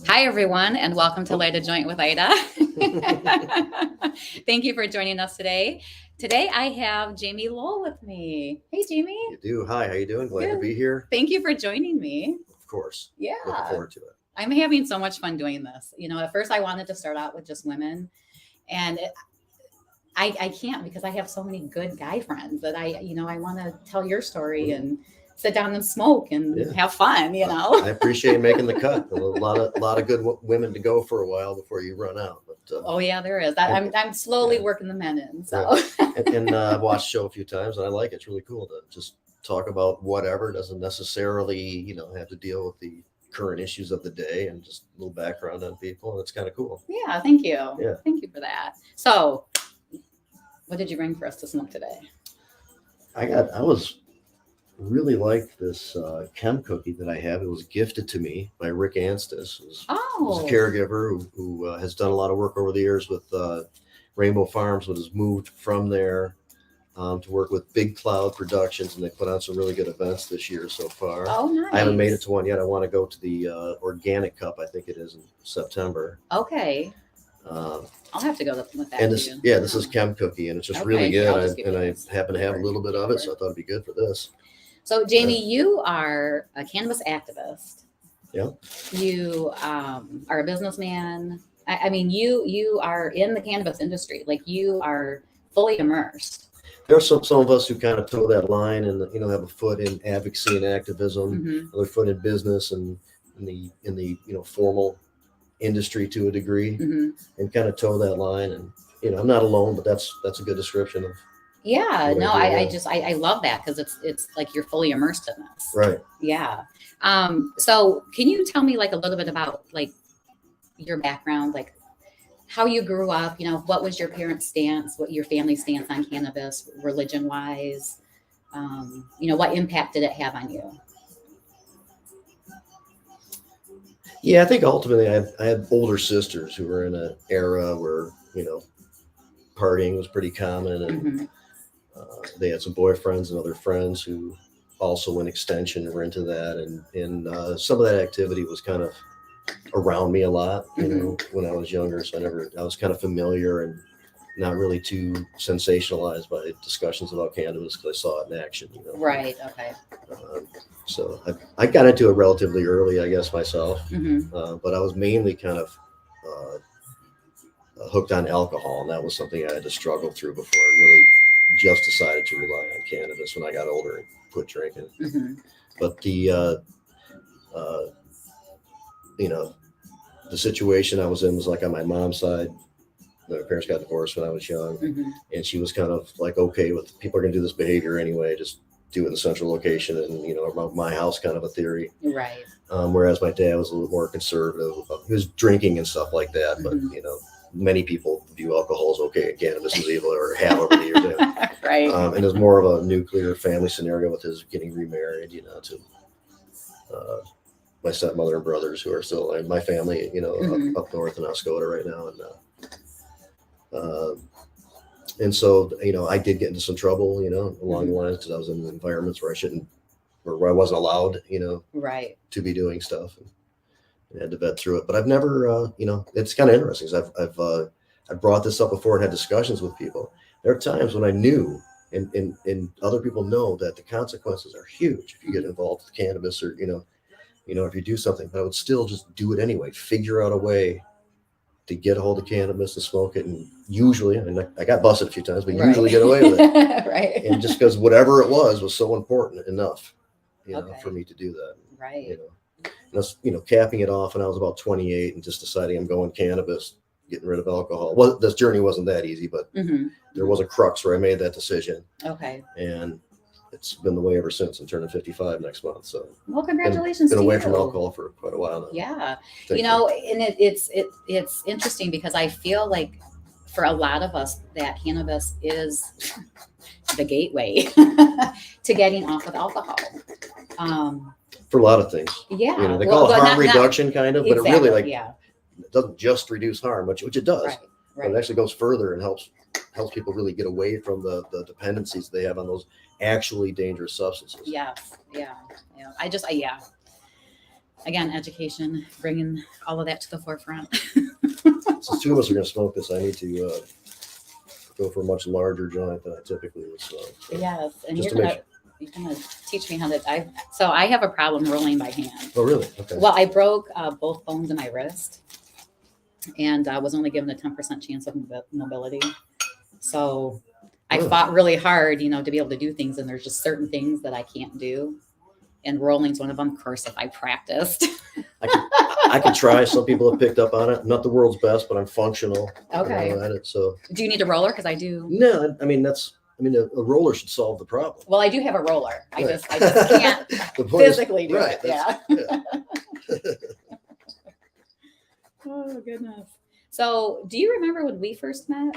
Hi, everyone, and welcome to Light a Joint with Ida. Thank you for joining us today. Today, I have Jamie Lowell with me. Hey, Jamie. You do. Hi, how you doing? Glad to Good. be here. Thank you for joining me. Of course. Yeah. Looking forward to it. I'm having so much fun doing this. At first I wanted to start out with just women, and I can't because I have so many good guy friends that I want to tell your story and sit down and smoke and have fun. I appreciate making the cut. A lot of good women to go for a while before you run out. But oh yeah, there is. I'm slowly working the men in. So and I've watched the show a few times and I like it. It's really cool to just talk about whatever. Doesn't necessarily have to deal with the current issues of the day, and just a little background on people, and it's kind of cool. Yeah, thank you. Yeah, thank you for that. So, what did you bring for us to smoke today? I was really liked this chem cookie that I have. It was gifted to me by Rick Anstis, who's a caregiver who has done a lot of work over the years with Rainbow Farms, but has moved from there to work with Big Cloud Productions, and they put on some really good events this year so far. Oh, nice. I haven't made it to one yet. I want to go to the Organic Cup, I think it is, in September. Okay. I'll have to go with that. And this is chem cookie, and it's just really good. I happen to have a little bit of it, so I thought it'd be good for this. So, Jamie, you are a cannabis activist. Yeah. You are a businessman. I mean, you are in the cannabis industry. Like, you are fully immersed. There are some of us who kind of toe that line and have a foot in advocacy and activism, other foot in business and in the formal industry to a degree, and kind of toe that line. And I'm not alone, but that's a good description of. Yeah, no, I love that because it's like you're fully immersed in this. Right. Yeah. So can you tell me like a little bit about like your background, like how you grew up, what was your parents' stance, what your family's stance on cannabis, religion wise, what impact did it have on you? Yeah, I think ultimately I had older sisters who were in an era where, partying was pretty common, and they had some boyfriends and other friends who also in extension were into that. And some of that activity was kind of around me a lot, when I was younger. So I was kind of familiar and not really too sensationalized by discussions about cannabis because I saw it in action. Right. Okay. So I got into it relatively early, I guess, myself. But I was mainly kind of hooked on alcohol, and that was something I had to struggle through before I really just decided to rely on cannabis when I got older and quit drinking. But the the situation I was in was like on my mom's side. My parents got divorced when I was young, and she was kind of like, okay, with people are going to do this behavior anyway, just do it in the central location and around my house, kind of a theory. Right. Whereas my dad was a little more conservative. He was drinking and stuff like that, but many people view alcohol as okay and cannabis is evil, or have over the years. Right. And it's more of a nuclear family scenario with his getting remarried, to my stepmother and brothers who are still in my family, up north in Oscoda right now. And so, I did get into some trouble, along the lines because I was in environments where where I wasn't allowed, right, to be doing stuff, and had to vet through it. But I've never, it's kind of interesting because I've brought this up before and had discussions with people. There are times when I knew, and other people know, that the consequences are huge if you get involved with cannabis or, if you do something, but I would still just do it anyway, figure out a way to get a hold of cannabis and smoke it. And usually, I got busted a few times, but usually get away with it. Right. And just because whatever it was so important enough, for me to do that. Right. And that's, capping it off when I was about 28 and just deciding I'm going cannabis, getting rid of alcohol. Well, this journey wasn't that easy, but there was a crux where I made that decision. Okay. And it's been the way ever since. I'm turning 55 next month. So, well, congratulations. Been away from alcohol for quite a while now. Yeah. And it's interesting because I feel like for a lot of us that cannabis is the gateway to getting off of alcohol. For a lot of things. Yeah. They call it harm reduction kind of, but exactly, it really it doesn't just reduce harm, which it does. Right. But it actually goes further and helps people really get away from the dependencies they have on those actually dangerous substances. Yeah. again, education, bringing all of that to the forefront. Since two of us are going to smoke this, I need to go for a much larger joint than I typically would smoke. So Yes, and just you're to make gonna teach me how to. I have a problem rolling by hand. Oh, really? Okay. Well, I broke both bones in my wrist, and I was only given a 10% chance of mobility. So I Really? fought really hard, to be able to do things, and there's just certain things that I can't do. And rolling's one of them. Of course, if I practiced. I can try. Some people have picked up on it. I'm not the world's best, but I'm functional. Okay. At it. So. Do you need a roller? Because I do. No, I mean a roller should solve the problem. Well, I do have a roller. I Right. just can't physically do it. Yeah. Oh goodness. So, do you remember when we first met?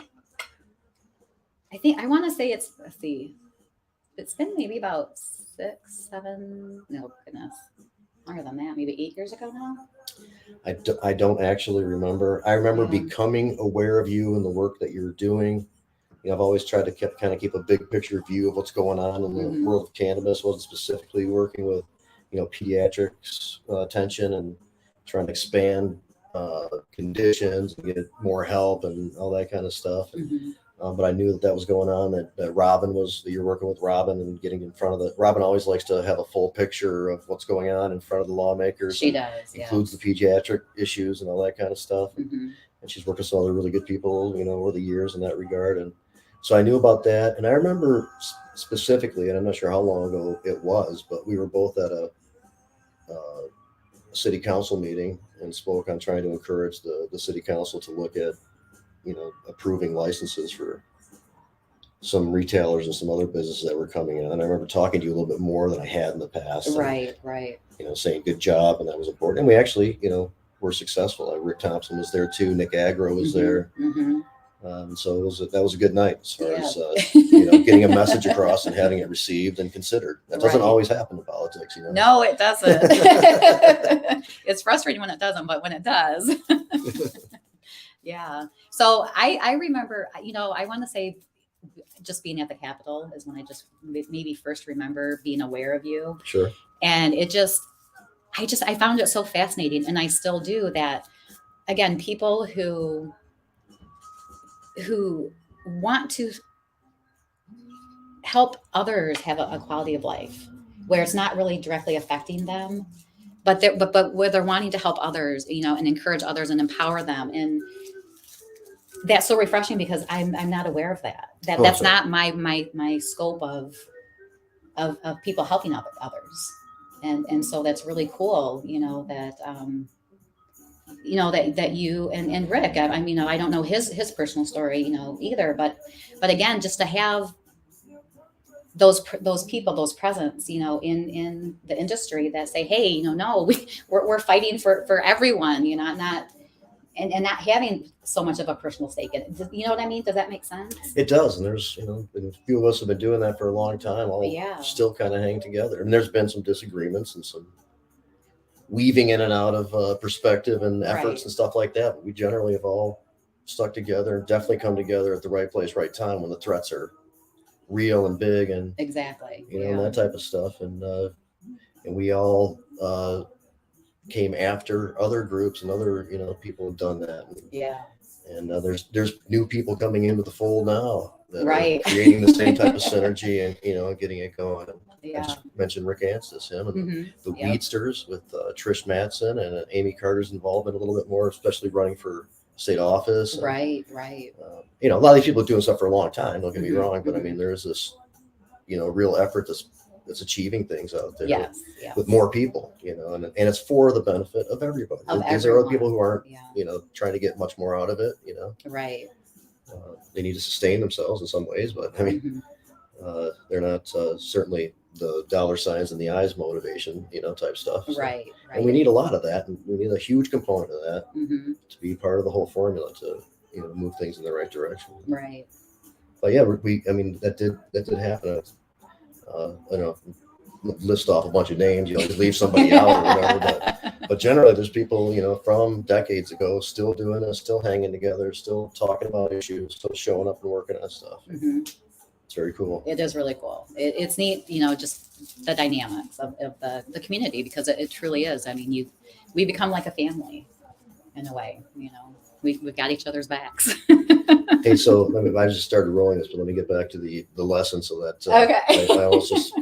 I want to say let's see. It's been maybe about 6, 7. No goodness. Longer than that. Maybe 8 years ago now. I don't actually remember. I remember Yeah. becoming aware of you and the work that you're doing. I've always tried to kind of keep a big picture view of what's going on in the world of cannabis. Wasn't specifically working with, pediatrics attention and trying to expand conditions and get more help and all that kind of stuff. But I knew that was going on, that Robin that you're working with Robin and getting in front of Robin always likes to have a full picture of what's going on in front of the lawmakers. She does. Includes the pediatric issues and all that kind of stuff. And she's worked with some other really good people, over the years in that regard. And so I knew about that. And I remember specifically, and I'm not sure how long ago it was, but we were both at a city council meeting and spoke on trying to encourage the city council to look at, approving licenses for some retailers and some other businesses that were coming in. And I remember talking to you a little bit more than I had in the past. Right. Saying good job, and that was important. And we actually, were successful. Rick Thompson was there too. Nick Agro was there. So that was a good night as far as getting a message across and having it received and considered. That doesn't always happen in politics, No, it doesn't. It's frustrating when it doesn't, but when it does. Yeah. So I remember, I want to say just being at the Capitol is when I just maybe first remember being aware of you. Sure. And I found it so fascinating, and I still do, that again, people who want to help others have a quality of life where it's not really directly affecting them, but where they're wanting to help others, and encourage others and empower them. And that's so refreshing, because I'm not aware of that. That's not my scope of people helping others. And so that's really cool, that that you and Rick, I don't know his personal story, either, but again, just to have those people, those presence, in the industry that say, hey, no, we're fighting for everyone, not and not having so much of a personal stake in it. You know what I mean? Does that make sense? It does. And there's, a few of us have been doing that for a long time, all still kind of hang together. And there's been some disagreements and some weaving in and out of perspective and efforts and stuff like that. But we generally have all stuck together and definitely come together at the right place, right time, when the threats are real and big and exactly, and that type of stuff. And we all came after other groups and other, people have done that. And there's new people coming into the fold now that are creating the same type of synergy and, getting it going. I just mentioned Rick Anstis, him and the Weedsters with Trish Matson and Amy Carter's involvement a little bit more, especially running for state office. And, right. A lot of these people are doing stuff for a long time. Don't get me wrong, but I mean, there's this, real effort that's achieving things out there with more people, and it's for the benefit of everybody. These are other people who aren't, trying to get much more out of it, Right. They need to sustain themselves in some ways, but I mean, they're not certainly the dollar signs and the eyes motivation, type stuff. So. Right. And we need a lot of that, and we need a huge component of that to be part of the whole formula to, move things in the right direction. Right. But yeah, that did happen. I don't know, list off a bunch of names, just leave somebody out or whatever. But generally, there's people, from decades ago still doing this, still hanging together, still talking about issues, still showing up and working on stuff. It's very cool. It is really cool. It's neat, you know, just the dynamics of the community, because it truly is. I mean, we become like a family in a way, you know, we've got each other's backs. Hey, so I just started rolling this, but let me get back to the lesson so that Okay. I was just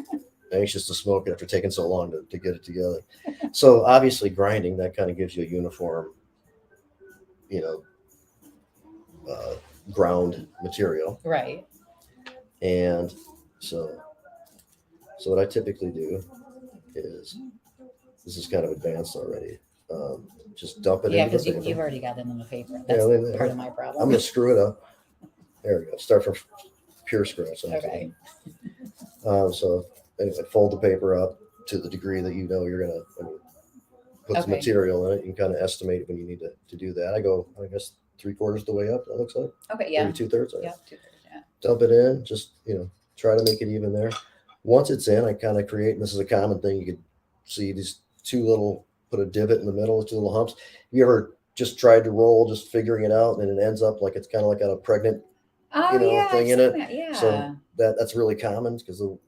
anxious to smoke it after taking so long to get it together. So obviously grinding, that kind of gives you a uniform, you know, ground material. Right. And so what I typically do is, this is kind of advanced already. Just dump it Yeah, into the because paper. you've already got it in the paper. That's part of my problem. I'm going to screw it up. There we go. Start from pure scratch. Okay. So anyway, fold the paper up to the degree that you know you're going to put some material in it. You can kind of estimate when you need to do that. I go, I guess, 3/4 the way up, that looks like. Okay, yeah. Maybe 2/3. Yeah, 2/3, yeah. Dump it in, just, you know, try to make it even there. Once it's in, I kind of create, and this is a common thing, you could see these put a divot in the middle with 2 little humps. You ever just tried to roll, just figuring it out, and it ends up like it's kind of like got a pregnant, Oh, yeah, thing in I've it. seen that, yeah. So that's really common because of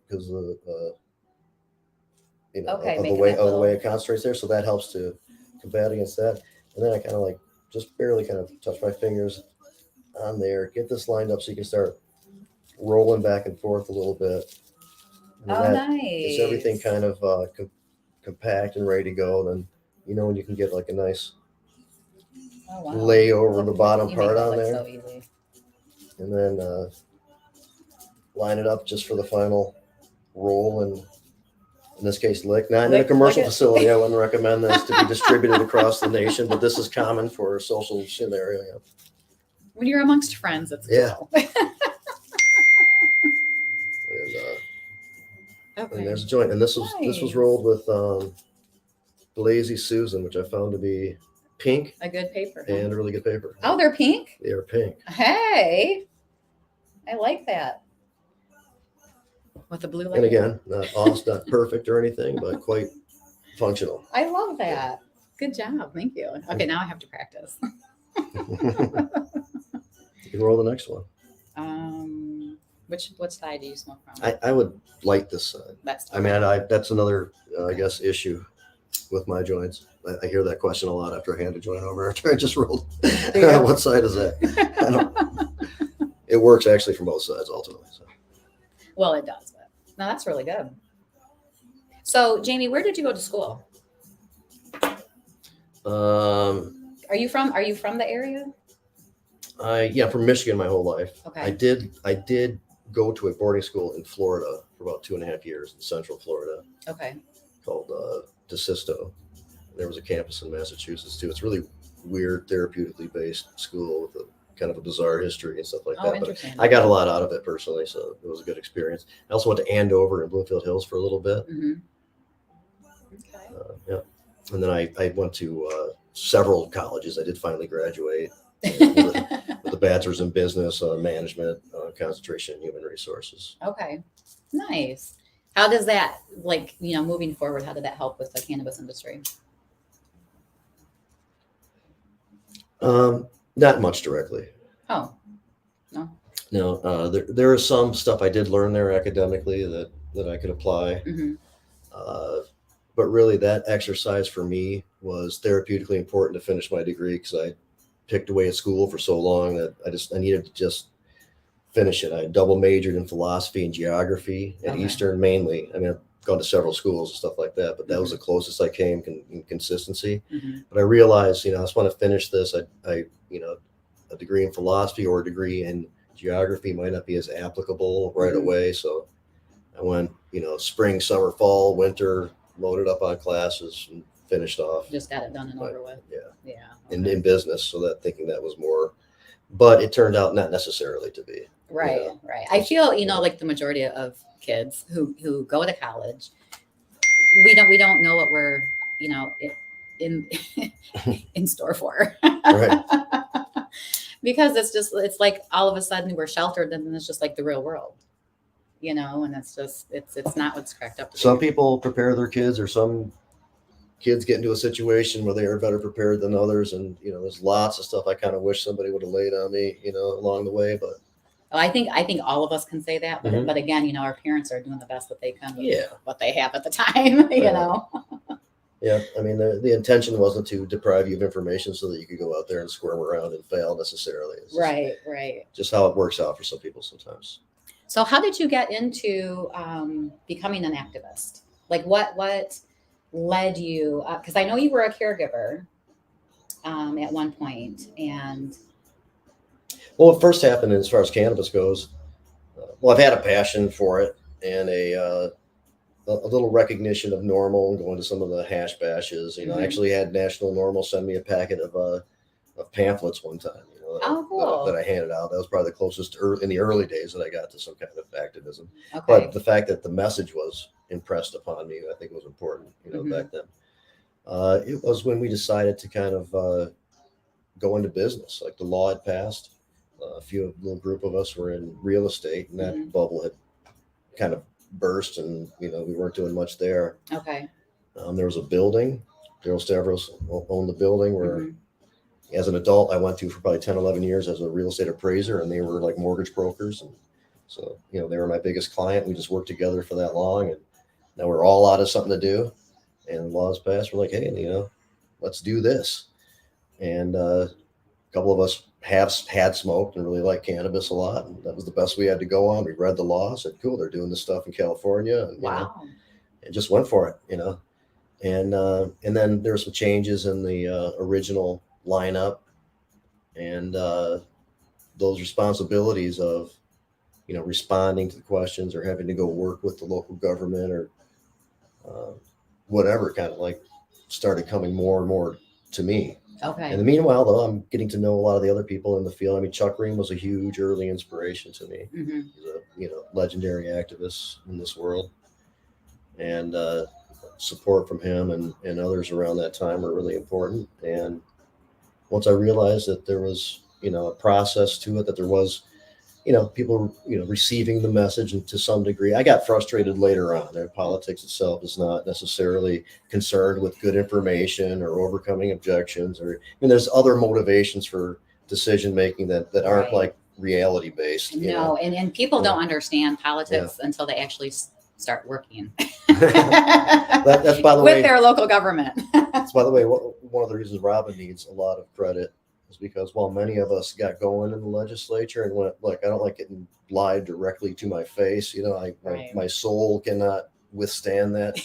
you know, Okay, of the making way that of the way little- it concentrates there. So that helps to combat against that. And then I kind of like just barely kind of touch my fingers on there, get this lined up so you can start rolling back and forth a little bit. And Oh, that nice. is everything kind of compact and ready to go. Then you know when you can get like a nice lay over the bottom You part make that on look there, so easy. and then line it up just for the final roll, and in this case lick. Not in a commercial facility, I wouldn't recommend this to be distributed across the nation, but this is common for a social scenario. Yeah. When you're amongst friends, it's Yeah. cool. And there's a joint, and this was rolled with Lazy Susan, which I found to be pink a good paper. and a really good paper. Oh, they're pink? They are pink. Hey, I like that. With the blue light. And again, not perfect or anything, but quite functional. I love that. Yeah. Good job. Thank you. Okay, now I have to practice. You can roll the next one. What side do you smoke from? I would light this side. That's that's another I guess issue with my joints. I hear that question a lot after I hand a joint over after I just rolled. What side is that? It works actually from both sides ultimately. So. Well, it does. But no, that's really good. So, Jamie, where did you go to school? Are you from the area? From Michigan my whole life. Okay. I did go to a boarding school in Florida for about 2.5 years in Central Florida. Okay. Called DeSisto. There was a campus in Massachusetts too. It's really weird, therapeutically based school with a kind of a bizarre history and stuff like that. Interesting. But I got a lot out of it personally, so it was a good experience. I also went to Andover and Bloomfield Hills for a little bit. Mm-hmm. Okay. And then I went to several colleges. I did finally graduate with a bachelor's in business management, concentration in human resources. Okay, nice. How does that, moving forward, how did that help with the cannabis industry? Not much directly. Oh, no. No, there is some stuff I did learn there academically that I could apply. Mm-hmm. But really that exercise for me was therapeutically important to finish my degree because I picked away at school for so long that I needed to just finish it. I double majored in philosophy and geography at Eastern mainly. I mean, I've gone to several schools and stuff like that, but that was the closest I came in consistency. Mm-hmm. But I realized, I just want to finish this. I a degree in philosophy or a degree in geography might not be as applicable right away. So I went, spring, summer, fall, winter, loaded up on classes and finished off. Just got it done and over with. Yeah. Yeah. Okay. In business. So that thinking that was more, but it turned out not necessarily to be. Right. Right. I feel, like the majority of kids who go to college, we don't know what we're, in store for. Right. Because it's like all of a sudden we're sheltered and then it's just like the real world, and it's just, it's not what's cracked up. Some people prepare their kids, or some kids get into a situation where they are better prepared than others. And, there's lots of stuff I kind of wish somebody would have laid on me, along the way, but Well, I think all of us can say that, but Mhm. but again, our parents are doing the best that they can with Yeah. what they have at the time, Right. Yeah, I mean, the intention wasn't to deprive you of information so that you could go out there and squirm around and fail necessarily. It's Right. just how it works out for some people sometimes. So how did you get into becoming an activist? Like what led you? Because I know you were a caregiver at one point, and Well, what first happened as far as cannabis goes, well, I've had a passion for it and a little recognition of normal and going to some of the hash bashes. I Mhm. actually had National Normal send me a packet of pamphlets one time. Oh, That cool. I handed out. That was probably the closest in the early days that I got to some kind of activism. But Okay. the fact that the message was impressed upon me, I think was important. Hmm. Back then. It was when we decided to kind of go into business. Like the law had passed. A little group of us were in real estate, and that Hmm. bubble had kind of burst, and we weren't doing much there. Okay. There was a building. Daryl Stavros owned the building where, Hmm. as an adult, I went to for probably 10, 11 years as a real estate appraiser, and they were like mortgage brokers. And so, they were my biggest client. We just worked together for that long. And now we're all out of something to do. And laws passed. We're like, hey, let's do this. And a couple of us have had smoked and really liked cannabis a lot. And that was the best we had to go on. We read the law, said, cool, they're doing this stuff in California. And, Wow. and just went for it. And then there were some changes in the original lineup, and those responsibilities of responding to the questions or having to go work with the local government or uh, whatever kind of like started coming more and more to me. In Okay. the meanwhile, though, I'm getting to know a lot of the other people in the field. I mean, Chuck Ream was a huge early inspiration to me. Hmm. He's a legendary activist in this world, and support from him and others around that time were really important. And once I realized that there was a process to it, that there was people receiving the message, and to some degree I got frustrated later on. Politics itself is not necessarily concerned with good information or overcoming objections, or there's other motivations for decision making that aren't Right. like reality based. No, and people Yeah. don't understand Yeah. politics until they actually start working That's by the with way. their local government. That's by the way. One of the reasons Robin needs a lot of credit is because while many of us got going in the legislature and went, look, I don't like getting lied directly to my face. Right. My soul cannot withstand that.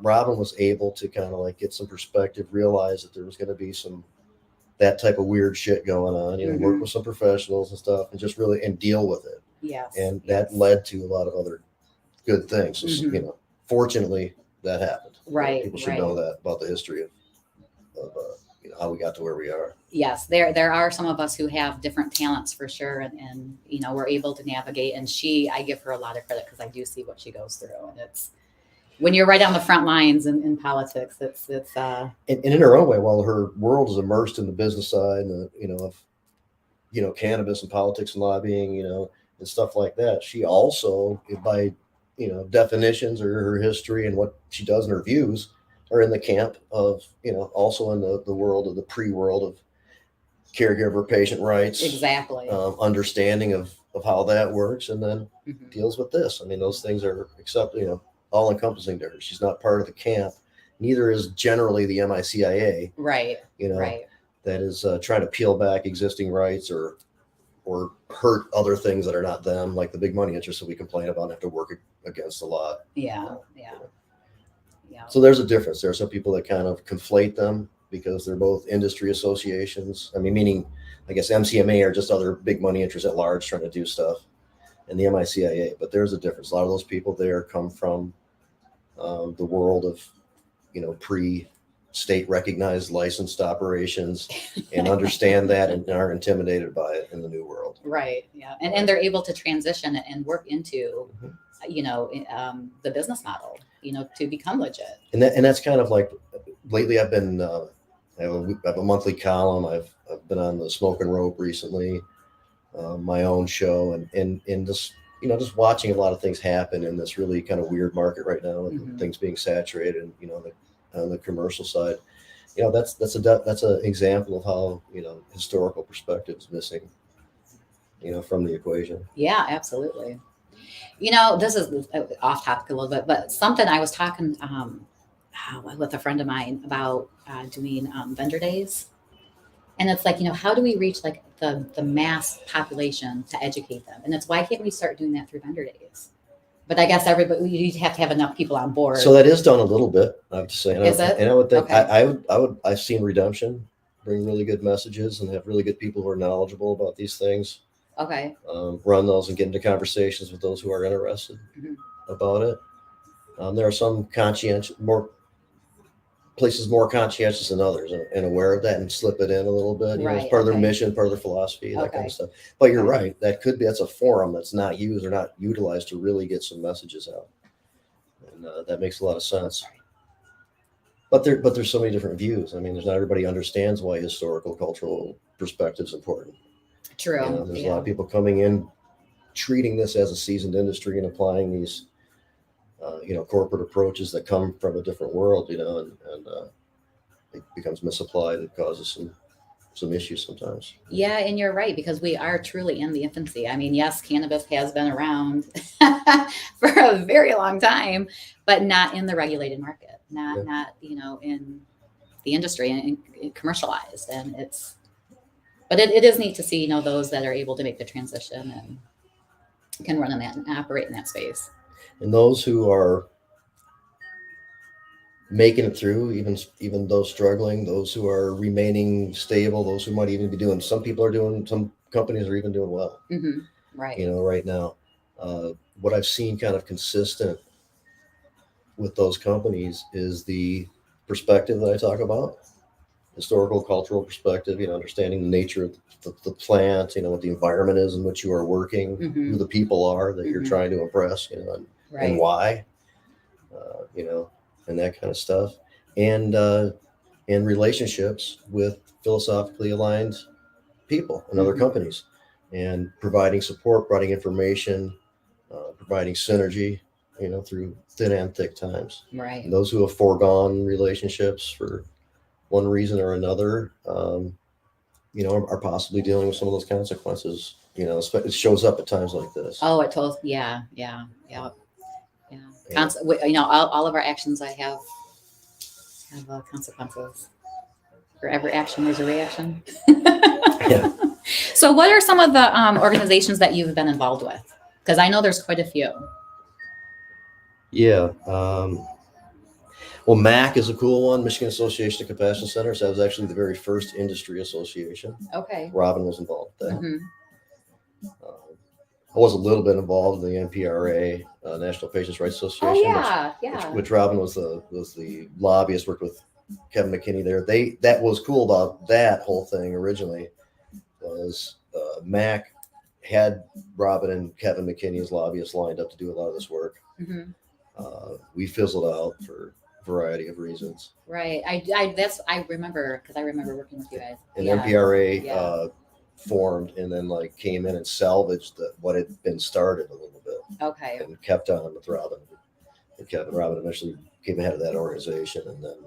Robin was able to kind of like get some perspective, realize that there was going to be some that type of weird shit going on. Work Mhm. with some professionals and stuff, and just really and deal with it. Yes. And Yes. that led to a lot of other good things. So, Mhm. fortunately, that happened. Right. People should Right. know that about the history of how we got to where we are. Yes, there are some of us who have different talents for sure, and we're able to navigate. And I give her a lot of credit because I do see what she goes through, and it's when you're right on the front lines in politics, it's And in her own way, while her world is immersed in the business side and of cannabis and politics and lobbying, and stuff like that, she also, by definitions or her history and what she does in her views, are in the camp of also in the world of the pre-world of caregiver patient rights, exactly. understanding of how that works, and then Mhm. deals with this. I mean, those things are all encompassing to her. She's not part of the camp. Neither is generally the MICIA. Right. You know, Right. that is trying to peel back existing rights or hurt other things that are not them, like the big money interests that we complain about and have to work against a lot. Yeah. Yeah. Yeah. So there's a difference. There are some people that kind of conflate them because they're both industry associations. I mean, meaning, I guess MCMA are just other big money interests at large trying to do stuff, and the MICIA. But there's a difference. A lot of those people there come from the world of, pre-state recognized licensed operations, and understand that and are intimidated by it in the new world. Right. Yeah. And they're able to transition and work into, Mhm. the business model, to become legit. And that's kind of like lately I've been I have a monthly column. I've been on the Smoke and Rope recently, my own show, and just watching a lot of things happen in this really kind of weird market right now with Mhm. things being saturated, and on the commercial side. That's an example of how historical perspective is missing. from the equation. Yeah, absolutely. You know, this is off topic a little bit, but something I was talking with a friend of mine about doing vendor days. And it's like, how do we reach like the mass population to educate them? And it's why can't we start doing that through vendor days? But I guess everybody, you have to have enough people on board. So that is done a little bit, I have to say. Is it? And I would think Okay. I've seen Redemption bring really good messages and have really good people who are knowledgeable about these things. Okay. Run those and get into conversations with those who are interested Mhm. about it. There are some places more conscientious than others and aware of that and slip it in a little bit. It's Right. part of their Okay. mission, part of their philosophy, that kind Okay. of stuff. But you're Okay. right. That's a forum that's not used or not utilized to really get some messages out. And that makes a lot of sense. But there's so many different views. I mean, there's not everybody understands why historical, cultural perspective is important. True. There's a Yeah. lot of people coming in, treating this as a seasoned industry and applying these, corporate approaches that come from a different world, and it becomes misapplied. It causes some issues sometimes. Yeah, and you're right, because we are truly in the infancy. I mean, yes, cannabis has been around for a very long time, but not in the regulated market, Yeah. not in the industry and commercialized. And but it is neat to see those that are able to make the transition and can run in that and operate in that space. And those who are making it through, even those struggling, those who are remaining stable, those who might even be doing. Some companies are even doing well. Mm-hmm. Right. Right now, what I've seen kind of consistent with those companies is the perspective that I talk about, historical, cultural perspective, understanding the nature of the plant, what the environment is in which you are working, Mm-hmm. who the people are that you're Mhm. trying to impress, and Right. why, and that kind of stuff. And relationships with philosophically aligned people and other Mhm. companies, and providing support, providing information, providing synergy, through thin and thick times. Right. And those who have foregone relationships for one reason or another, are possibly dealing with some of those consequences. It shows up at times like this. Oh, it told. Yeah. All of our actions have consequences. For every action, there's a reaction. Yeah. So, what are some of the organizations that you've been involved with? Because I know there's quite a few. Yeah. Well, MACC is a cool one, Michigan Association of Compassion Centers. That was actually the very first industry association. Okay. Robin was involved with that. Mm-hmm. I was a little bit involved in the NPRA, National Patients' Rights Association. Oh yeah, which Robin was the lobbyist. Worked with Kevin McKinney there. That was cool about that whole thing originally was MACC had Robin and Kevin McKinney as lobbyists lined up to do a lot of this work. Mm-hmm. We fizzled out for a variety of reasons. Right. I remember, because I remember working with you guys. And Yeah. NPRA Yeah. formed and then came in and salvaged what had been started a little bit. Okay. And kept on with Robin. And Kevin Robin eventually came ahead of that organization, and then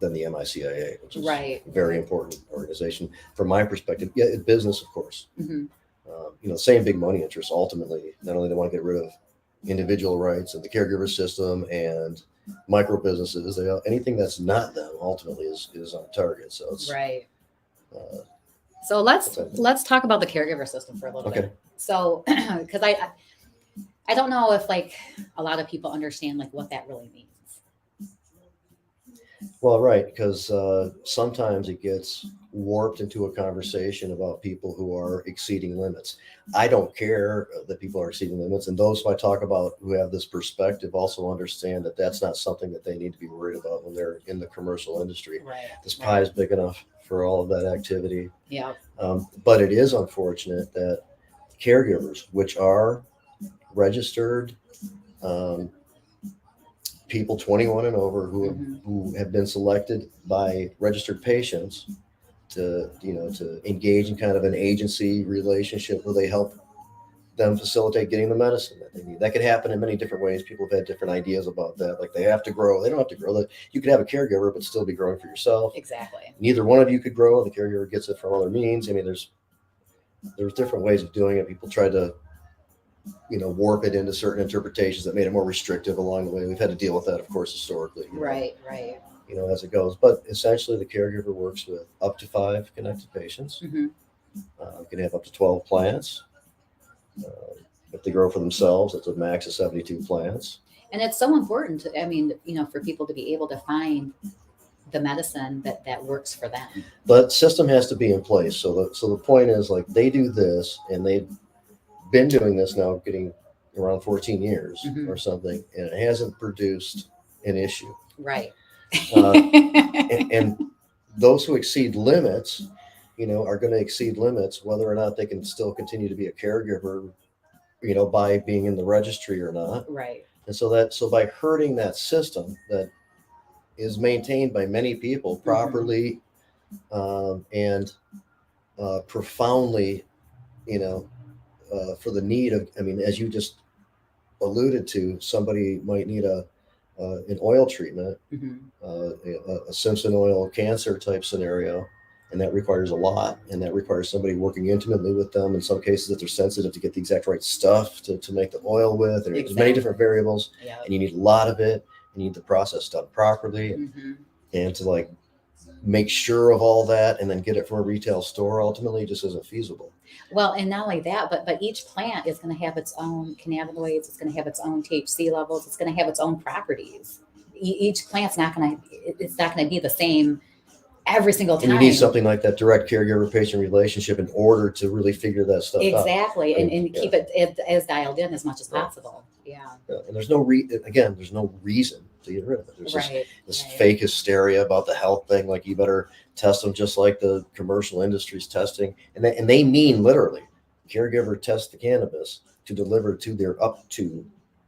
the MICIA, which is Right. a very important organization from my perspective. Yeah, business, of course. Mm-hmm. Same big money interests. Ultimately, not only they want to get rid of individual rights and the caregiver system and micro businesses, anything that's not them ultimately is on target. So it's right. So let's talk about the caregiver system for a little bit. So, because I don't know if a lot of people understand what that really means. Well, right, because sometimes it gets warped into a conversation about people who are exceeding limits. I don't care that people are exceeding limits, and those who I talk about who have this perspective also understand that that's not something that they need to be worried about when they're in the commercial industry. Right. This pie is big enough for all of that activity. Yeah. But it is unfortunate that caregivers, which are registered people 21 and over who have been selected by registered patients to engage in kind of an agency relationship where they help them facilitate getting the medicine that they need. That could happen in many different ways. People have had different ideas about that. They have to grow. They don't have to grow. You could have a caregiver but still be growing for yourself. Exactly. Neither one of you could grow. The caregiver gets it from other means. I mean, there's there's different ways of doing it. People tried to, warp it into certain interpretations that made it more restrictive along the way. We've had to deal with that, of course, historically. Right. As it goes. But essentially, the caregiver works with up to 5 connected patients. Mm-hmm. Can have up to 12 plants. If they grow for themselves, it's a max of 72 plants. And it's so important for people to be able to find the medicine that works for them. The system has to be in place. So the point is, like, they do this, and they've been doing this now, getting around 14 years or something, and it hasn't produced an issue. Right. And those who exceed limits, are going to exceed limits, whether or not they can still continue to be a caregiver, by being in the registry or not. Right. And so by hurting that system that is maintained by many people properly, and profoundly, for the need of, as you just alluded to, somebody might need an oil treatment, a Simpson oil cancer type scenario, and that requires a lot, and that requires somebody working intimately with them. In some cases, that they're sensitive to get the exact right stuff to make the oil with. There's many different variables, and you need a lot of it. You need the process done properly, and to make sure of all that, and then get it from a retail store ultimately just isn't feasible. Well, and not only that, but each plant is going to have its own cannabinoids. It's going to have its own THC levels. It's going to have its own properties. Each plant's not going to be the same every single time. And you need something like that direct caregiver-patient relationship in order to really figure that stuff out. Exactly, and keep it as dialed in as much as possible. Yeah. And there's no reason to get rid of it. There's this fake hysteria about the health thing. Like, you better test them just like the commercial industry's testing. And they mean literally, caregiver test the cannabis to deliver to their up to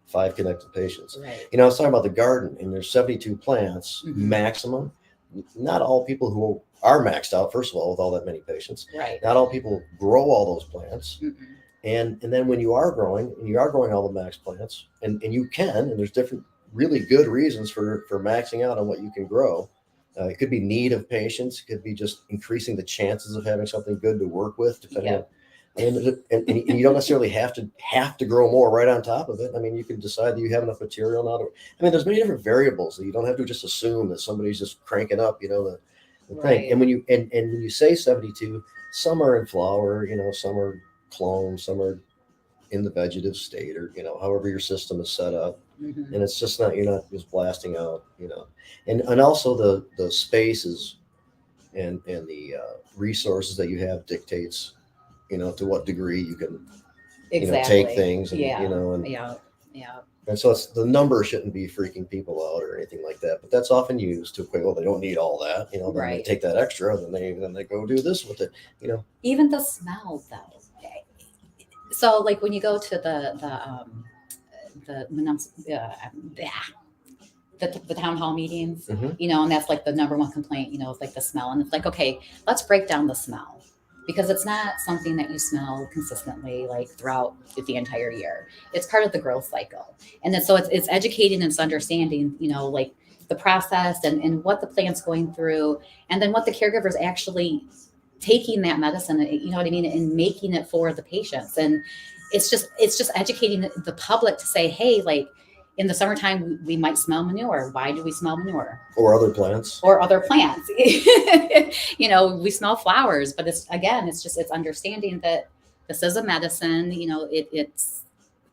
5 connected patients. Right. I was talking about the garden, and there's 72 plants maximum. Not all people who are maxed out, first of all, with all that many patients. Right. Not all people grow all those plants. And then when you are growing, and you are growing all the max plants, and you can, and there's different really good reasons for maxing out on what you can grow. It could be need of patients. It could be just increasing the chances of having something good to work with, depending on, and you don't necessarily have to grow more right on top of it. You can decide that you have enough material now to, there's many different variables that you don't have to just assume that somebody's just cranking up, the thing. And when you say 72, some are in flower, some are cloned, some are in the vegetative state, or however your system is set up. And it's just not, you're not just blasting out, and also the spaces and the resources that you have dictates, to what degree you can take things, and and so the number shouldn't be freaking people out or anything like that, but that's often used to equate, well, they don't need all that, then they take that extra, then they go do this with it, Even the smell, though. So, like, when you go to the town hall meetings, and that's like the number one complaint, it's like the smell. And it's like, okay, let's break down the smell, because it's not something that you smell consistently, like, throughout the entire year. It's part of the growth cycle. And then so it's educating and it's understanding, like, the process and what the plant's going through, and then what the caregiver's actually taking that medicine, and making it for the patients. And it's just educating the public to say, hey, like, in the summertime, we might smell manure. Why do we smell manure? Or other plants. We smell flowers, but it's understanding that this is a medicine,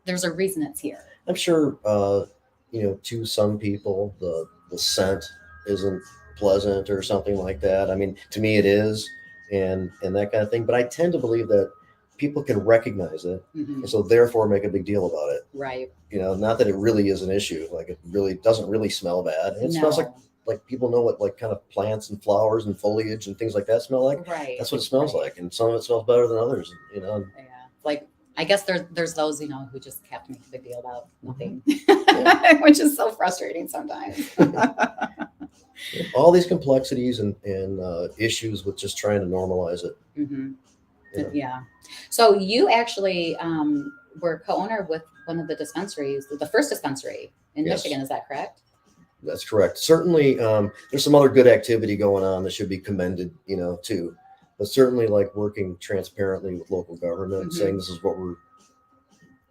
there's a reason it's here. I'm sure, to some people, the scent isn't pleasant or something like that. To me it is, and that kind of thing. But I tend to believe that people can recognize it, and so therefore make a big deal about it. Right. Not that it really is an issue. Like, it really doesn't really smell bad. It smells like people know what, like, kind of plants and flowers and foliage and things like that smell like. Right. That's what it smells like, and some of it smells better than others. Yeah. Like, I guess there's those, who just have to make a big deal about nothing, which is so frustrating sometimes. All these complexities and issues with just trying to normalize it. Yeah. So you actually were co-owner with one of the dispensaries, the first dispensary in Michigan. Is that correct? That's correct. Certainly, there's some other good activity going on that should be commended, too. but certainly like working transparently with local government, Mhm. saying this is what we're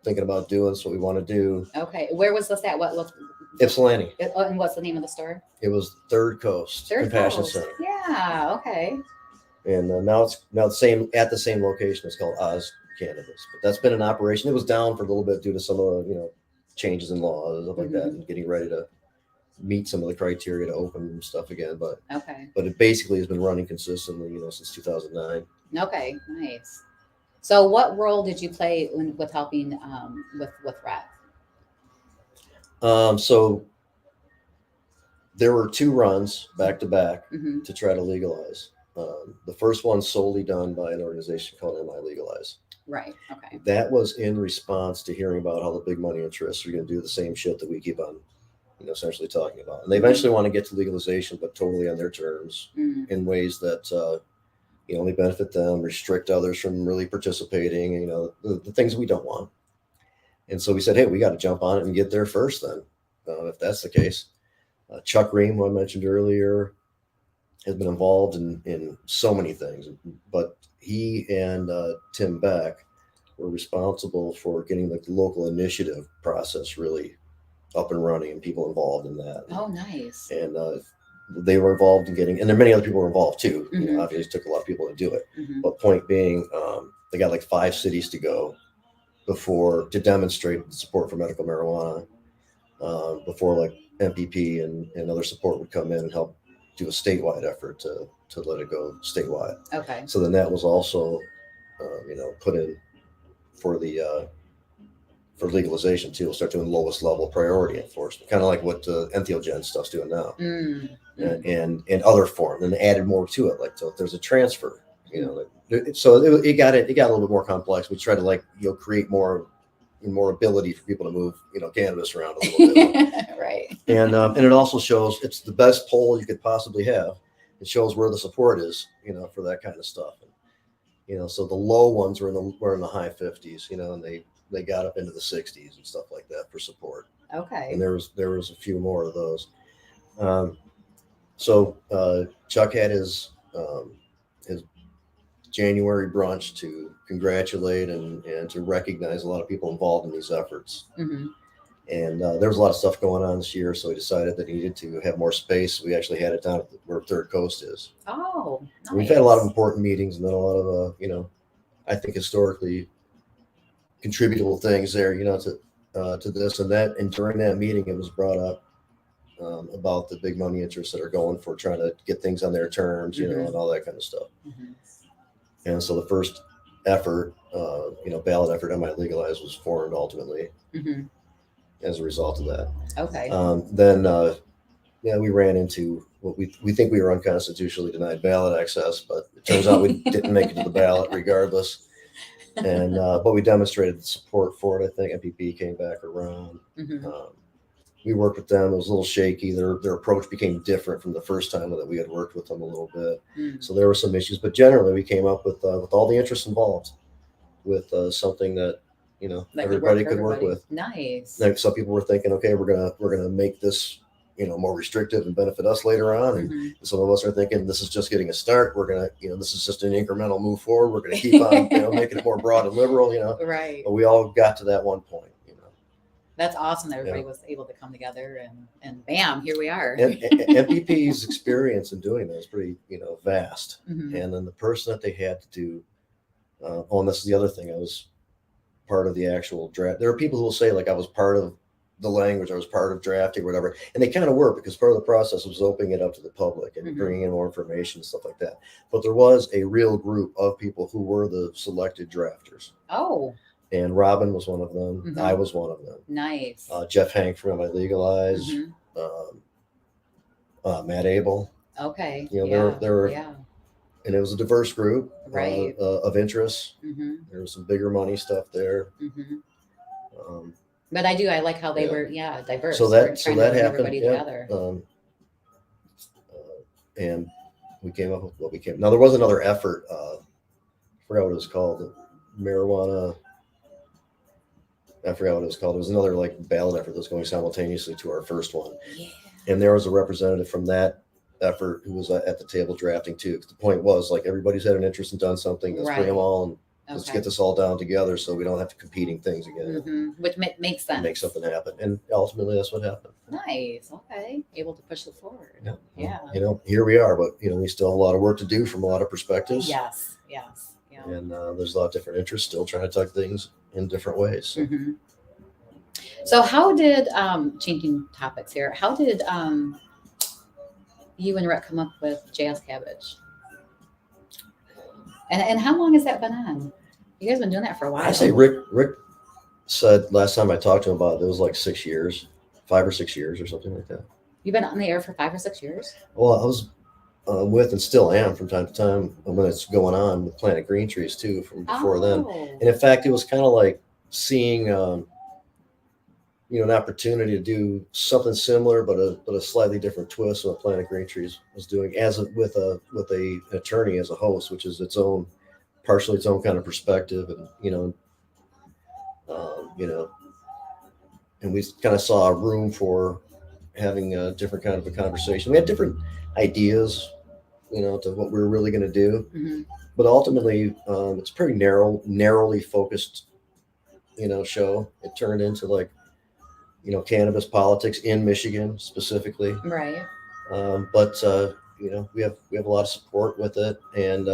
thinking about doing, this is what we want to do. Okay. Where was this at? What? Ypsilanti. And what's the name of the store? It was Third Coast Third Compassion Coast. Center, Yeah. Okay. and now it's the same at the same location. It's called Oz Cannabis, but that's been in operation. It was down for a little bit due to some of the changes in laws and stuff like that, and getting ready to meet some of the criteria to open stuff again. But Okay. it basically has been running consistently, since 2009. Okay. Nice. So, what role did you play with helping with rec? So there were 2 runs back to back Mm-hmm. to try to legalize. The first one solely done by an organization called MI Legalize. Right. Okay. That was in response to hearing about how the big money interests are going to do the same shit that we keep on, essentially talking about. And they eventually want to get to legalization, but totally on their terms, Mm-hmm. in ways that only benefit them, restrict others from really participating. The things we don't want. And so we said, hey, we got to jump on it and get there first. Then, if that's the case, Chuck Ream, who I mentioned earlier, has been involved in so many things, but he and Tim Beck were responsible for getting the local initiative process really up and running and people involved in that. Oh, nice. And they were involved in getting, and there many other people were involved too. Mhm. Obviously, it took a lot of people to do it. Mm-hmm. But point being, they got like 5 cities to go to demonstrate support for medical marijuana, before like MPP and other support would come in and help do a statewide effort to let it go statewide. Okay. So then that was also, put in for the for legalization too. We'll start doing lowest level priority enforcement, kind of like what entheogen stuff's doing now, and other form. And they added more to it, like so if there's a transfer, so it got a little bit more complex. We tried to create more ability for people to move cannabis around a little bit. Right. And it also shows it's the best poll you could possibly have. It shows where the support is, for that kind of stuff. And, so the low ones were in the high 50s, and they got up into the 60s and stuff like that for support. Okay. And there was a few more of those. So Chuck had his January brunch to congratulate and to recognize a lot of people involved in these efforts. Mm-hmm. And there was a lot of stuff going on this year, so he decided that he needed to have more space. We actually had it down where Third Coast is. Oh, nice. We've had a lot of important meetings, and then a lot of I think historically contributable things there, to this and that. And during that meeting, it was brought up about the big money interests that are going for trying to get things on their terms, Mm-hmm. and all that kind of stuff. Mm-hmm. And so the first effort, ballot effort, MI Legalize, was formed ultimately. Mm-hmm. As a result of that. Okay. Then we ran into what we think we were unconstitutionally denied ballot access, but it turns out we didn't make it to the ballot regardless. And but we demonstrated support for it. I think MPP came back around. Mm-hmm. We worked with them. It was a little shaky. Their approach became different from the first time that we had worked with them a little bit. Mm. So there were some issues, but generally we came up with all the interests involved with something that everybody could work with. Nice. Like some people were thinking, okay, we're gonna make this more restrictive and benefit us later on, and Mm-hmm. some of us are thinking this is just getting a start. We're gonna this is just an incremental move forward. We're gonna keep on making it more broad and liberal. Right. But we all got to that one point. That's awesome. Everybody was able to come together and bam, here we are. And MPP's experience in doing that is pretty vast. Mm-hmm. And then the person that they had to do, and this is the other thing, I was part of the actual draft. There are people who will say, like, I was part of the language, I was part of drafting or whatever. And they kind of were, because part of the process was opening it up to the public and Mm-hmm. bringing in more information and stuff like that. But there was a real group of people who were the selected drafters. Oh, And Robin was one of them. Mm-hmm. I was one of them. nice. Jeff Hank from MI Legalize, Mm-hmm. Matt Abel. Okay. There were, yeah. and it was a diverse group, Right. of interests. Mm-hmm. There was some bigger money stuff there. Mm-hmm. But I like how they were, diverse. So We're that trying to bring happened. everybody together. And we came up with what we came. Now there was another effort. I forgot what it was called. Marijuana. I forgot what it was called. It was another ballot effort that was going simultaneously to our first one. Yeah. And there was a representative from that effort who was at the table drafting too. 'Cause the point was like everybody's had an interest and done something. Let's bring them all and let's get this all down together so we don't have to competing things again. Which makes sense. Make something happen, and ultimately that's what happened. Nice. Okay, able to push it forward. Yeah. You know, here we are, but you know, we still have a lot of work to do from a lot of perspectives. Yes. Yeah. And there's a lot of different interests still trying to tuck things in different ways. So. So how did changing topics here? How did you and Rick come up with Jazz Cabbage? And how long has that been on? You guys been doing that for a while. I say Rick said last time I talked to him about it was like 6 years, 5 or 6 years or something like that. You've been on the air for 5 or 6 years? Well, I was with and still am from time to time when it's going on with Planet Green Trees too from before then. And in fact, it was kind of like seeing you know, an opportunity to do something similar, but a slightly different twist on what Planet Green Trees was doing with an attorney as a host, which is partially its own kind of perspective. And, you know, and we kind of saw a room for having a different kind of a conversation. We had different ideas, you know, to what we were really going to do, but ultimately it's a pretty narrowly focused, you know, show. It turned into like, you know, cannabis politics in Michigan specifically. Right. But you know, we have a lot of support with it, and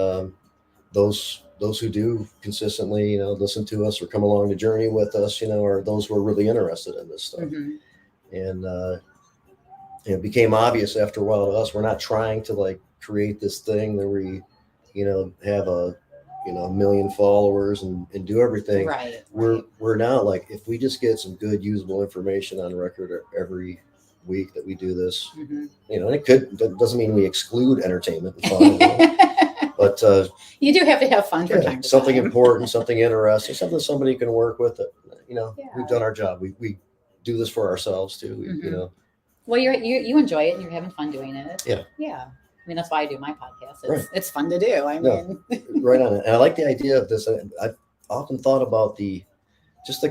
those who do consistently, you know, listen to us or come along the journey with us, you know, are those who are really interested in this stuff. And it became obvious after a while to us, we're not trying to like create this thing that we, you know, have a 1 million followers and do everything. Right. We're now like, if we just get some good usable information on record every week that we do this, you know, and that doesn't mean we exclude entertainment and fun, you know? But you do have to have fun from time to something time. important, something interesting, something somebody can work with. It, you know, we've done our job. We do this for ourselves too. You know. Well, you enjoy it and you're having fun doing it. Yeah. I mean, that's why I do my podcast. It's fun to do. I mean, right on it. And I like the idea of this. I've often thought about the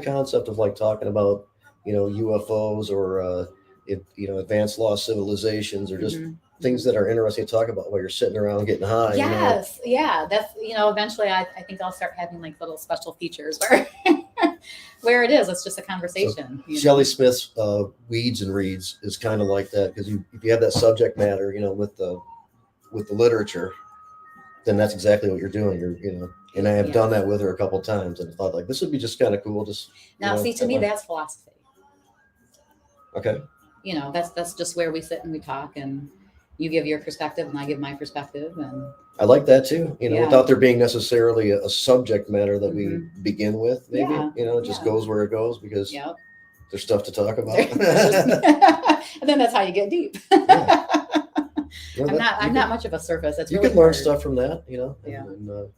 concept of like talking about, you know, UFOs or you know, advanced lost civilizations or just things that are interesting to talk about while you're sitting around getting high. Yes. You know? Yeah. That's, you know, eventually I think I'll start having like little special features where it is. It's just a conversation. So Shelley Smith's Weeds and Reads is kind of like that, because if you have that subject matter, you know, with the literature, then that's exactly what you're doing. You know, and I have done that with her a couple of times and thought like, this would be just kind of cool. Just now, see, to me, that's philosophy. Okay. You know, that's just where we sit and we talk, and you give your perspective and I give my perspective, and I like that too. You know, without there being necessarily a subject matter that we begin with, maybe, you know, it just goes where it goes because there's stuff to talk about. And then that's how you get deep. You know, I'm not much of a surface. You can learn stuff from that, you know, and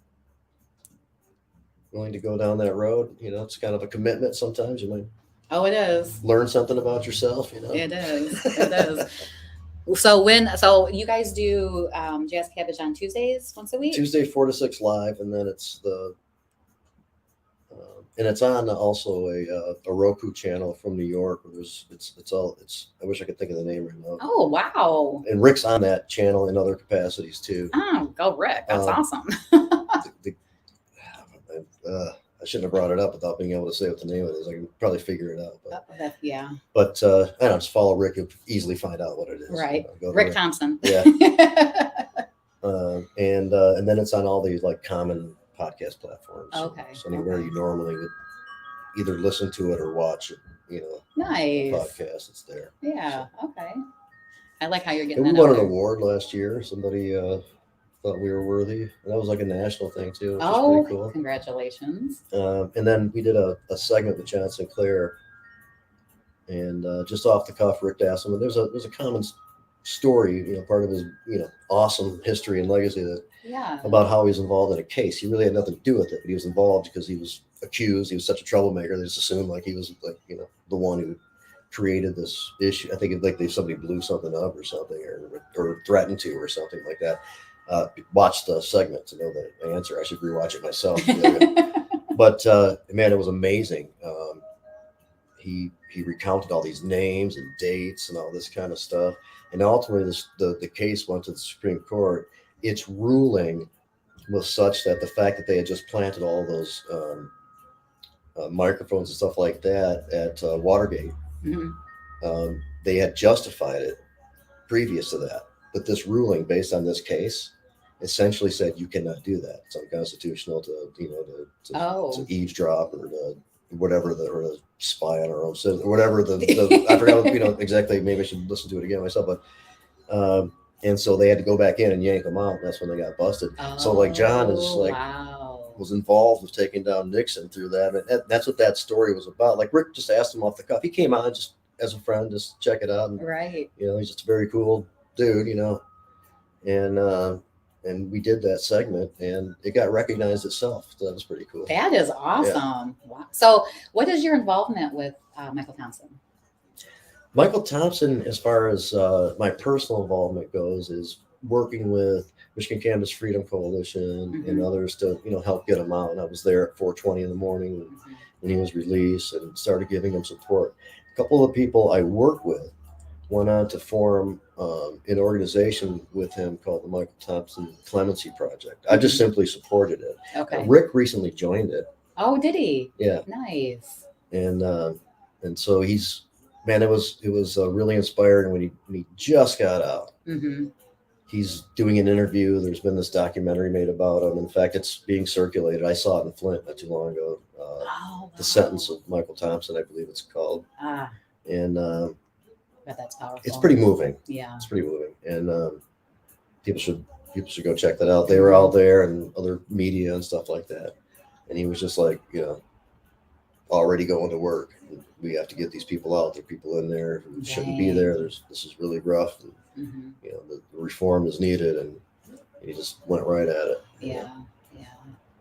willing to go down that road. You know, it's kind of a commitment sometimes. You might. Oh, it is. Learn something about yourself, you know. It is. It is. So you guys do Jazz Cabbage on Tuesdays once a week? Tuesday 4 to 6 live, and then it's and it's on also a Roku channel from New York. I wish I could think of the name right now. Oh, wow. And Rick's on that channel in other capacities too. Oh, go Rick. That's awesome. I shouldn't have brought it up without being able to say what the name of it is. I can probably figure it out. But I don't know, just follow Rick. You'll easily find out what it is. Right. Rick Thompson. Yeah. And then it's on all these like common podcast platforms. Okay. So anywhere you normally would either listen to it or watch it, you know. Nice. Podcast, it's there. Yeah. So. Okay. I like how you're getting. We won an award last year. Somebody thought we were worthy. And that was like a national thing too. Which was pretty cool. Congratulations. And then we did a segment with John Sinclair, and just off the cuff, Rick asked him, there's a common story, you know, part of his, you know, awesome history and legacy about how he was involved in a case. He really had nothing to do with it, but he was involved because he was accused. He was such a troublemaker. They just assumed like he was like, you know, the one who created this issue. I think it's like somebody blew something up or something, or threatened to, or something like that. Watch the segment to know the answer. I should rewatch it myself. But man, it was amazing. he recounted all these names and dates and all this kind of stuff. And ultimately, the case went to the Supreme Court. Its ruling was such that the fact that they had just planted all those microphones and stuff like that at Watergate, they had justified it previous to that. But this ruling, based on this case, essentially said you cannot do that. It's unconstitutional to eavesdrop or to whatever or to spy on our own citizens or whatever I forgot exactly. Maybe I should listen to it again myself. But and so they had to go back in and yank them out. That's when they got busted. So like John is was involved with taking down Nixon through that. And that's what that story was about. Like Rick just asked him off the cuff. He came on just as a friend, just check it out. And, he's just a very cool dude, and we did that segment and it got recognized itself. So that was pretty cool. That is awesome. Yeah. Wow. So what is your involvement with Michael Thompson? Michael Thompson, as far as my personal involvement goes, is working with Michigan Cannabis Freedom Coalition and others to, help get him out. And I was there at 4:20 in the morning when he was released and started giving him support. A couple of people I work with went on to form an organization with him called the Michael Thompson Clemency Project. I just simply supported it. Okay. Rick recently joined it. Oh, did he? Yeah. Nice. And so it was really inspiring when he just got out. He's doing an interview. There's been this documentary made about him. In fact, it's being circulated. I saw it in Flint not too long ago. The Sentence of Michael Thompson, I believe it's called. And but that's powerful. It's pretty moving. Yeah, it's pretty moving, and people should go check that out. They were out there and other media and stuff like that, and he was just like, already going to work. We have to get these people out. There are people in there who shouldn't be there. This is really rough. And, the reform is needed, and he just went right at it. Yeah.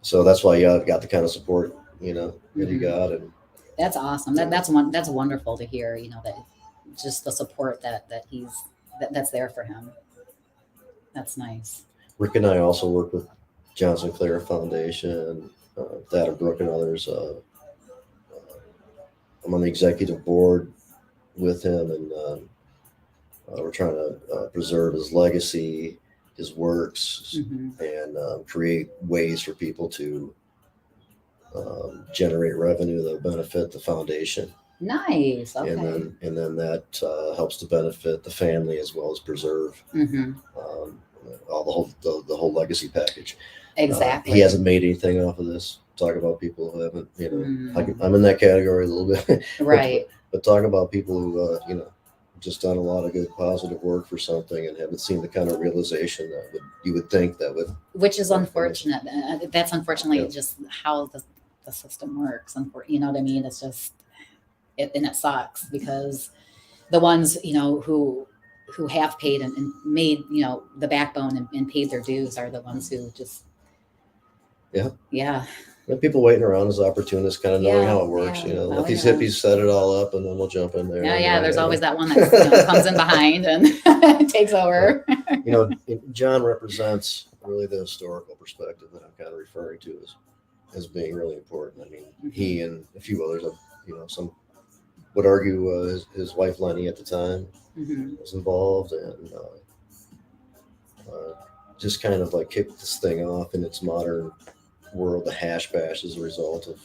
So that's why you got the kind of support that he got, and that's awesome. That's wonderful to hear. That. Just the support that's there for him. That's nice. Rick and I also work with Johnson Clare Foundation, Thad Brooke and others. I'm on the executive board with him, and we're trying to preserve his legacy, his works, and create ways for people to generate revenue that will benefit the foundation. Nice. Okay. And then that helps to benefit the family as well as preserve all the whole legacy package. Exactly. He hasn't made anything off of this. Talk about people who haven't, I'm in that category a little bit, right? But talk about people who just done a lot of good positive work for something and haven't seen the kind of realization that you would think that would. Which is unfortunate. That's unfortunately just how the system works. You know what I mean? It's just. And it sucks because the ones who have paid and made the backbone and paid their dues are the ones who just And people waiting around as opportunists, kind of knowing how it works. Let these hippies set it all up, and then we'll jump in there. There's always that one that comes in behind and takes over. John represents really the historical perspective that I'm kind of referring to as being really important. I mean, he and a few others have, some would argue his wife Lenny at the time was involved, and just kind of like kicked this thing off in its modern world. The hash bash as a result of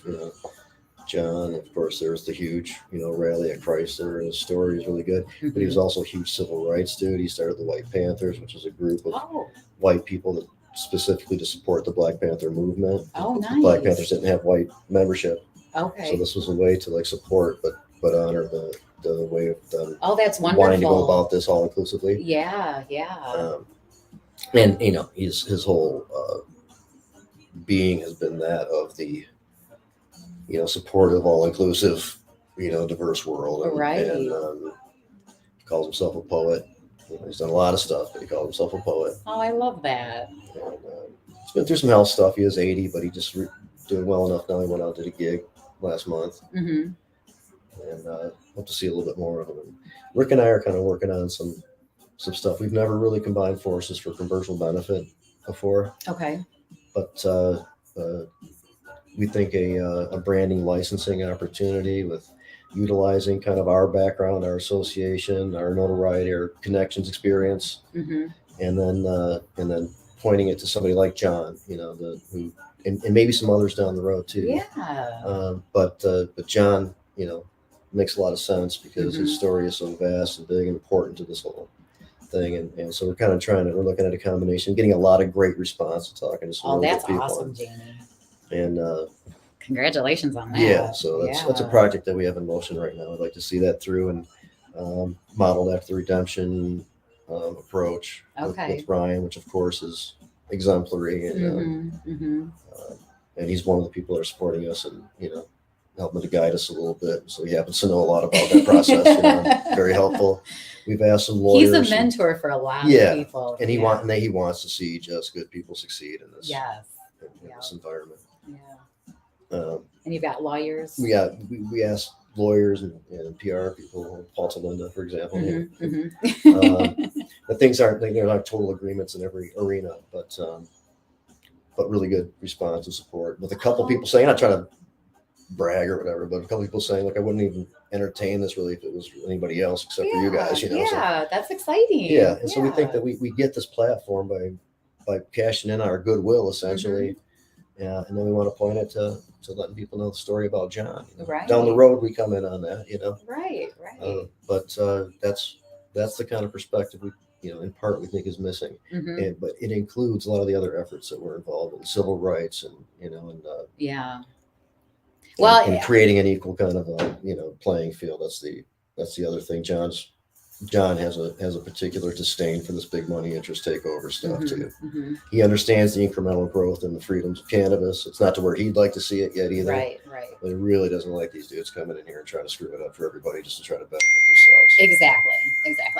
John. Of course, there was the huge rally at Chrysler, and his story is really good. But he was also a huge civil rights dude. He started the White Panthers, which is a group of white people that specifically to support the Black Panther movement. Nice. The Black Panthers didn't have white membership, so this was a way to support but honor the way of them. That's wonderful. Wanting to go about this all inclusively. Yeah. And his whole being has been that of the supportive, all inclusive, diverse world. And he calls himself a poet. He's done a lot of stuff, but he calls himself a poet. Oh, I love that. And, he's been through some health stuff. He is 80, but he just doing well enough now. He went out, did a gig last month. And hope to see a little bit more of him. And Rick and I are kind of working on some stuff. We've never really combined forces for commercial benefit before. Okay. But we think a branding licensing opportunity with utilizing kind of our background, our association, our notoriety, our connections, experience, and then pointing it to somebody like John, who and maybe some others down the road too. Yeah. But John, makes a lot of sense because his story is so vast and big and important to this whole thing. And so we're kind of we're looking at a combination, getting a lot of great response, talking to some really that's good people. awesome, Jamie. And congratulations on that. yeah, so that's a project that we have in motion right now. I'd like to see that through and modeled after the redemption approach with Ryan, which of course is exemplary, and he's one of the people that are supporting us and helping to guide us a little bit. So he happens to know a lot about that process. Very helpful. We've asked some lawyers. He's a mentor for a lot of people. And he wants to see just good people succeed in this. In this environment. And you've got lawyers. We asked lawyers and PR people, Paul Linda, for example. The things they're not total agreements in every arena, but really good response and support. With a couple people saying, not trying to brag or whatever, but a couple people saying, like, I wouldn't even entertain this really if it was anybody else except for you guys. So, that's exciting. And so we think that we get this platform by cashing in our goodwill essentially. And then we want to point it to letting people know the story about John. Down the road, we come in on that, Right. But that's the kind of perspective we, in part we think is missing. But it includes a lot of the other efforts that we're involved in, civil rights and and creating an equal kind of playing field. That's the other thing. John has a particular disdain for this big money interest takeover stuff too. He understands the incremental growth and the freedoms of cannabis. It's not to where he'd like to see it yet either. Right. But he really doesn't like these dudes coming in here and trying to screw it up for everybody just to try to benefit themselves. Exactly.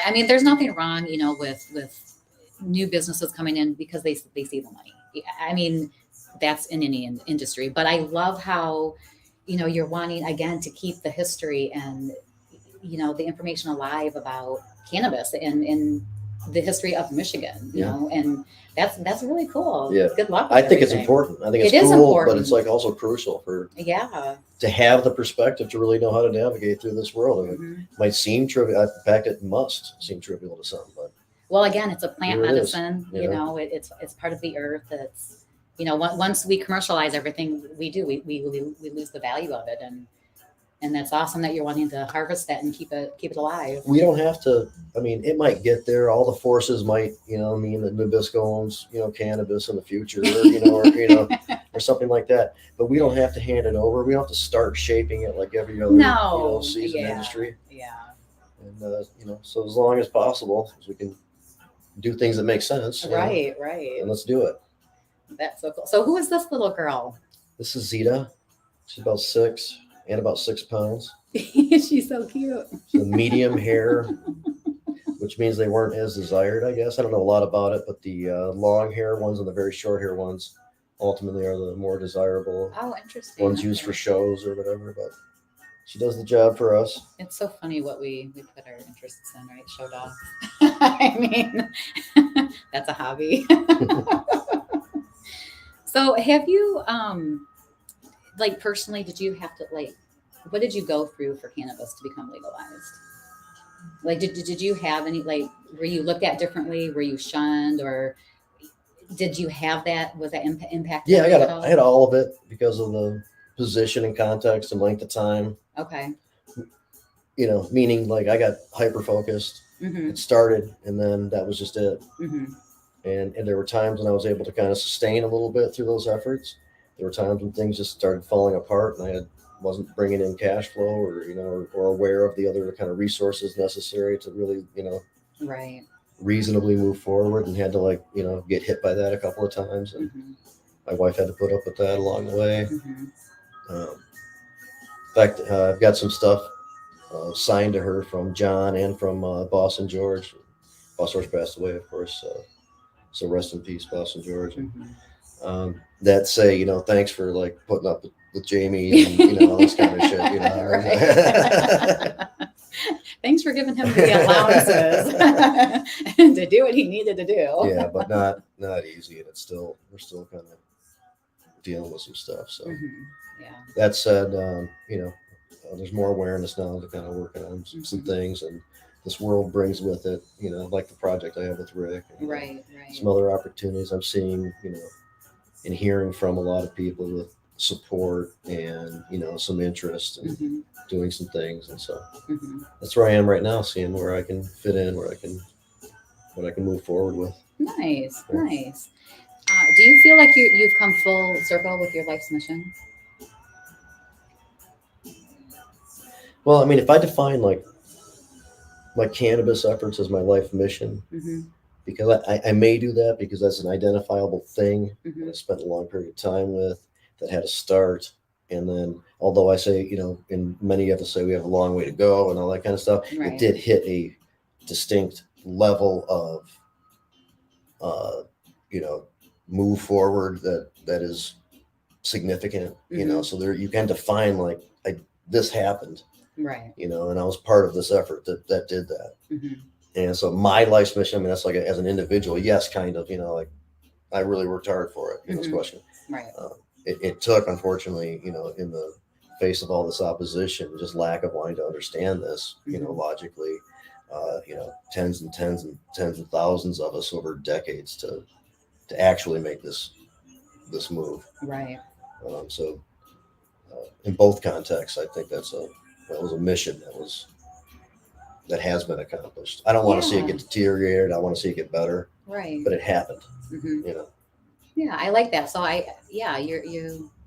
I mean, there's nothing wrong, with new businesses coming in because they see the money. I mean, that's in any industry. But I love how, you're wanting again to keep the history and the information alive about cannabis and the history of Michigan, and that's really cool. Good luck. I think it's important. I think it's cool, important. But it's like also crucial to have the perspective to really know how to navigate through this world. And it might seem trivial. In fact, it must seem trivial to some, but again, it's a plant medicine. It's part of the earth. It's once we commercialize everything we do, we lose the value of it, and that's awesome that you're wanting to harvest that and keep it alive. We don't have to. I mean, it might get there. All the forces might, mean that Nabisco owns, cannabis in the future, or something like that. But we don't have to hand it over. We don't have to start shaping it like every other, seasoned industry. And so as long as possible, we can do things that make sense. Right. And let's do it. That's so cool. So who is this little girl? This is Zeta. She's about 6 and about 6 pounds. She's so cute. So medium hair, which means they weren't as desired, I guess. I don't know a lot about it, but the long hair ones and the very short hair ones ultimately are the more desirable. Oh, interesting. Ones used for shows or whatever, but she does the job for us. It's so funny what we put our interests in, right? Show dogs. I mean, that's a hobby. So have you, personally, did you have to, what did you go through for cannabis to become legalized? Did you have any, were you looked at differently? Were you shunned, or did you have that? Was that impact? Yeah, I had all of it because of the position and context and length of time. Okay. Meaning I got hyper focused. It started and then that was just it. And there were times when I was able to kind of sustain a little bit through those efforts. There were times when things just started falling apart and I wasn't bringing in cash flow or aware of the other kind of resources necessary to really, right, reasonably move forward, and had to get hit by that a couple of times. And my wife had to put up with that along the way. In fact, I've got some stuff signed to her from John and from Boss and George. Boss George passed away, of course. So rest in peace, Boss and George. That say, thanks for putting up with Jamie and all this kind of shit. Thanks for giving him the allowances to do what he needed to do. Yeah, but not easy, and we're still kind of dealing with some stuff. So that said, there's more awareness now to kind of working on some things, and this world brings with it, like the project I have with Rick, and, Right. some other opportunities I'm seeing, and hearing from a lot of people with support and, some interest in Mm-hmm. doing some things. And so Mm-hmm. that's where I am right now, seeing where I can fit in, what I can move forward with. Nice, Yeah. nice. Do you feel like you've come full circle with your life's mission? Well, I mean, if I define like my cannabis efforts as my life mission, Mm-hmm. because I may do that because that's an identifiable thing Mm-hmm. that I spent a long period of time with, that had a start. And then, although I say, and many have to say we have a long way to go and all that kind of stuff, Right. it did hit a distinct level of, uh, you know, move forward that is significant, Mm-hmm. so there you can define like, this happened, Right. and I was part of this effort that did that. Mm-hmm. And so my life's mission, I mean, that's like as an individual, yes, kind of, like I really worked hard for it, this Mm-hmm. question. Right. It took, unfortunately, in the face of all this opposition, just lack of wanting to understand this, Mm-hmm. logically, tens and tens and tens of thousands of us over decades to actually make this move. Right. So in both contexts, I think that was a mission that has been accomplished. I don't want to see it get deteriorated. I want to see it get better. Right. But it happened. Mm-hmm. You know. Yeah, I like that. So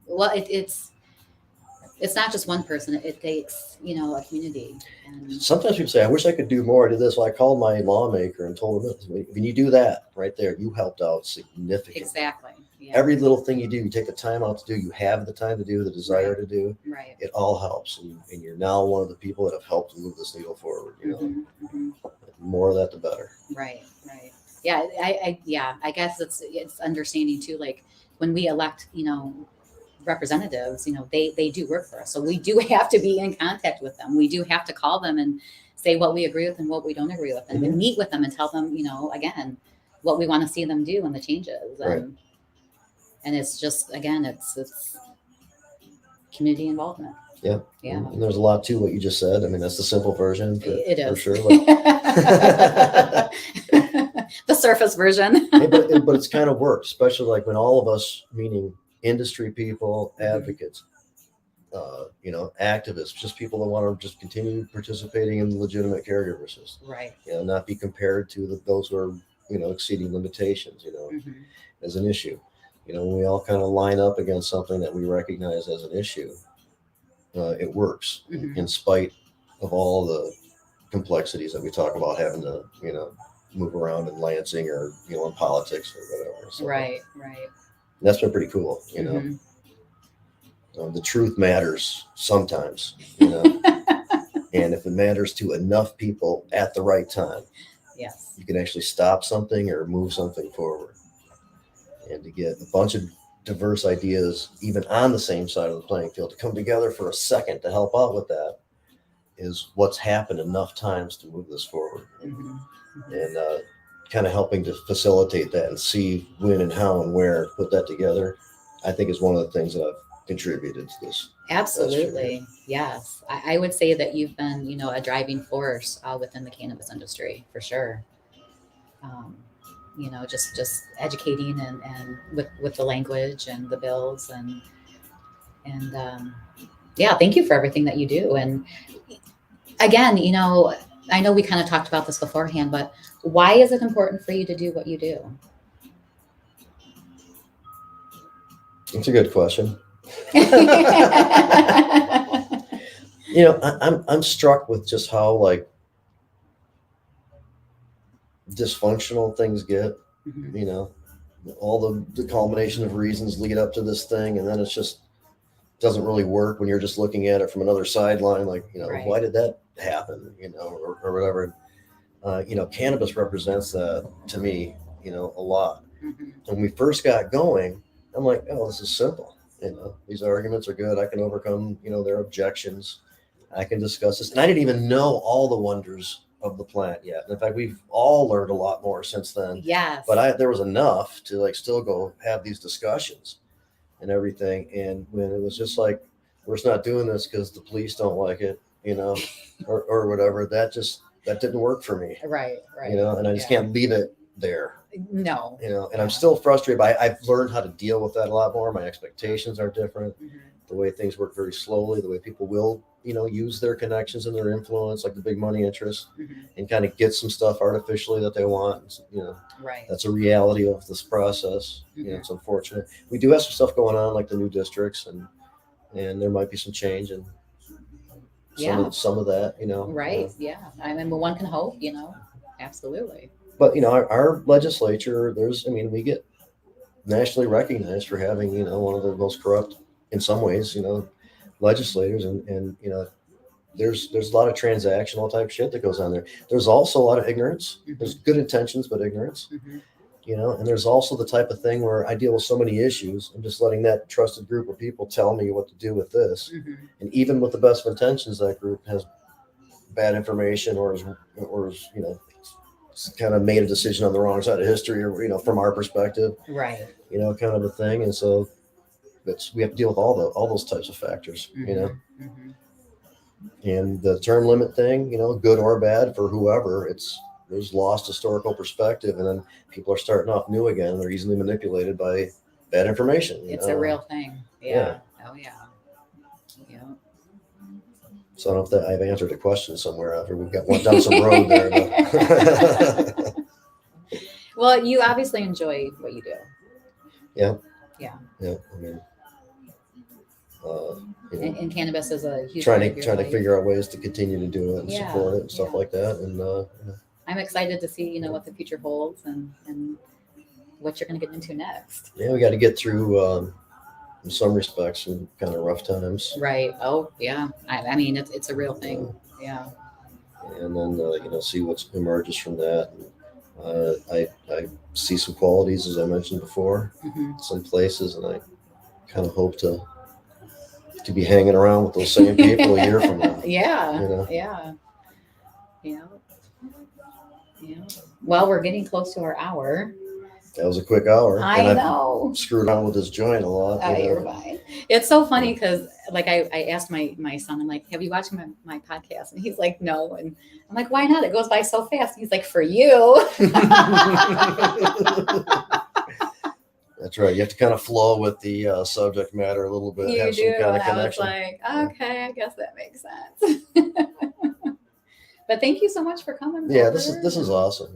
well, it's not just one person. It takes, a community. And sometimes people say, I wish I could do more. I did this. Well, I called my lawmaker and told him, when you do that right there, you helped out significantly. Exactly. Yeah. Every little thing you do, you take the time out to do, you have the time to do, the desire to do. Right. It all helps. And you're now one of the people that have helped move this needle forward. Mm-hmm. Mm-hmm. More of that, the better. Right. Right. Yeah. I guess it's understanding too, like when we elect, representatives, they do work for us. So we do have to be in contact with them. We do have to call them and say what we agree with and what we don't agree with, and meet with them and tell them, again, what we want to see them do and the changes. Right. And it's just, again, it's community involvement. Yeah. Yeah. And there's a lot to what you just said. I mean, that's the simple version. It is. For sure. The surface version. but it's kind of worked, especially like when all of us, meaning industry people, advocates, activists, just people that want to just continue participating in the legitimate caregiver system. Right. Not be compared to those who are, exceeding limitations, as an issue. When we all kind of line up against something that we recognize as an issue, it works in spite of all the complexities that we talk about having to, move around in Lansing or, in politics or whatever. So, Right. that's been pretty cool, the truth matters sometimes, and if it matters to enough people at the right time, yes, you can actually stop something or move something forward. And to get a bunch of diverse ideas, even on the same side of the playing field, to come together for a second to help out with that is what's happened enough times to move this forward. And kind of helping to facilitate that and see when and how and where to put that together, I think is one of the things that I've contributed to this. Absolutely. Yes. I would say that you've been, a driving force within the cannabis industry for sure. Just educating and with the language and the bills and thank you for everything that you do. And again, I know we kind of talked about this beforehand, but why is it important for you to do what you do? It's a good question. I'm struck with just how like dysfunctional things get. All the culmination of reasons lead up to this thing, and then it's just doesn't really work when you're just looking at it from another sideline, like, Right. Why did that happen, or whatever. Cannabis represents that to me, a lot. When we first got going, I'm like, oh, this is simple. These arguments are good. I can overcome, their objections. I can discuss this. And I didn't even know all the wonders of the plant yet. In fact, we've all learned a lot more since then. Yes. But there was enough to like still go have these discussions and everything. And when it was just like we're just not doing this because the police don't like it, or whatever. That didn't work for me, Right. and I just can't leave it there, No. and I'm still frustrated, but I've learned how to deal with that a lot more. My expectations are different. The way things work very slowly, the way people will, use their connections and their influence, like the big money interests, and kind of get some stuff artificially that they want. Right. That's a reality of this process. It's unfortunate. We do have some stuff going on, like the new districts, and there might be some change and some of that, Right. Yeah. I mean, one can hope, absolutely. But our legislature, we get nationally recognized for having, one of the most corrupt, in some ways, legislators, and there's a lot of transactional type shit that goes on there. There's also a lot of ignorance. There's good intentions, but ignorance. And there's also the type of thing where I deal with so many issues. I'm just letting that trusted group of people tell me what to do with this. And even with the best of intentions, that group has bad information or is kind of made a decision on the wrong side of history, or from our perspective, right, kind of a thing. And so we have to deal with all those types of factors, and the term limit thing, good or bad for whoever, there's lost historical perspective, and then people are starting off new again. They're easily manipulated by bad information. It's a real thing. Yeah. Oh yeah. So I don't know if I've answered a question somewhere after we've got one down some road there. But well, you obviously enjoy what you do. Yeah. I mean, and cannabis is a huge trying to figure out ways to continue to do it and support it and stuff like that. And I'm excited to see what the future holds and what you're going to get into next. Yeah, we got to get through in some respects some kind of rough times. Right. Oh yeah. I mean it's a real thing. Yeah. And then see what emerges from that. I see some qualities, as I mentioned before, some places, and I kind of hope to be hanging around with those same people a year from now. Yeah. Well, we're getting close to our hour. That was a quick hour. I know. I've screwed on with this joint a lot. You're fine. It's so funny because, like, I asked my son, I'm like, have you watched my podcast? And he's like, no. And I'm like, why not? It goes by so fast. He's like, for you. That's right. You have to kind of flow with the subject matter a little bit. You have do. some kind of and connection. I was like, okay, I guess that makes sense. But thank you so much for coming. Yeah, over. this is awesome.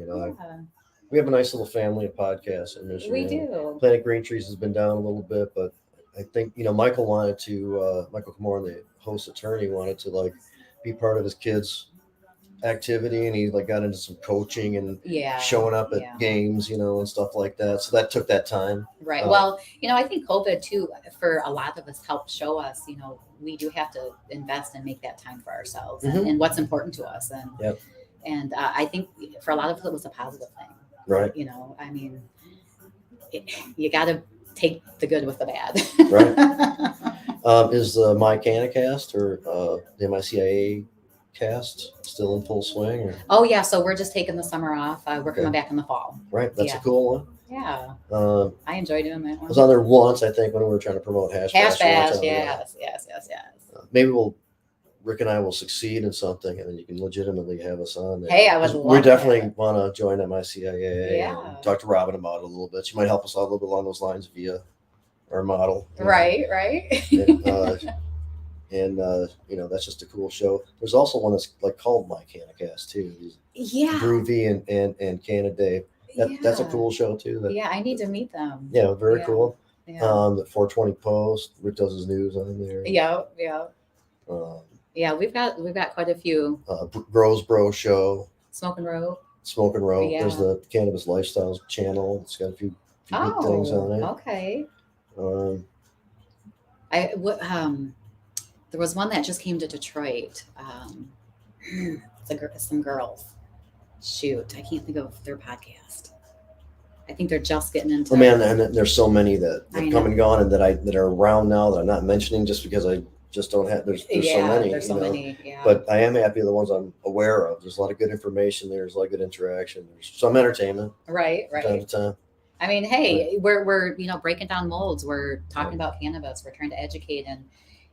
We have a nice little family of podcasts in Michigan. We do. Planet Green Trees has been down a little bit, but I think Michael wanted to. Michael Kamor, the host attorney, wanted to be part of his kids' activity, and he got into some coaching and showing up at games, and stuff like that. So that took that time. Right. Well, I think COVID too, for a lot of us, helped show us, we do have to invest and make that time for ourselves and what's important to us. And and I think for a lot of us, it was a positive thing. Right. I mean, you got to take the good with the bad. Right. Is the MyCanacast or the MICIA cast still in full swing? Or? Oh yeah, so we're just taking the summer off. We're coming back in the fall. Right, that's a cool one. Yeah, I enjoy doing that one. I was on there once, I think, when we were trying to promote Hash Bash. Yes. Maybe Rick and I will succeed in something, and then you can legitimately have us on there. Hey, I would love We definitely want to join MICIA. Yeah. And talk to Robin about it a little bit. She might help us out a little bit along those lines via our model. Right. And that's just a cool show. There's also one that's called MyCanacast too. Yeah. Groovy and Canna Dave. That's a cool show too. I need to meet them. Yeah, very cool. Yeah. The 420 Post. Rick does his news on there. Yeah. We've got quite a few. Bros Bro Show. Smoke and Row. Yeah. There's the Cannabis Lifestyles channel. It's got a few good things on it. Okay. There was one that just came to Detroit. Some girls. Shoot, I can't think of their podcast. I think they're just getting into. Oh man, and there's so many that have come and gone, and that are around now that I'm not mentioning just because I just don't have. There's so many. There's so many. Yeah. But I am happy with the ones I'm aware of. There's a lot of good information. There's a lot of good interaction. There's some entertainment. Right. From time to time. I mean, hey, we're breaking down molds. We're talking about cannabis. We're trying to educate, and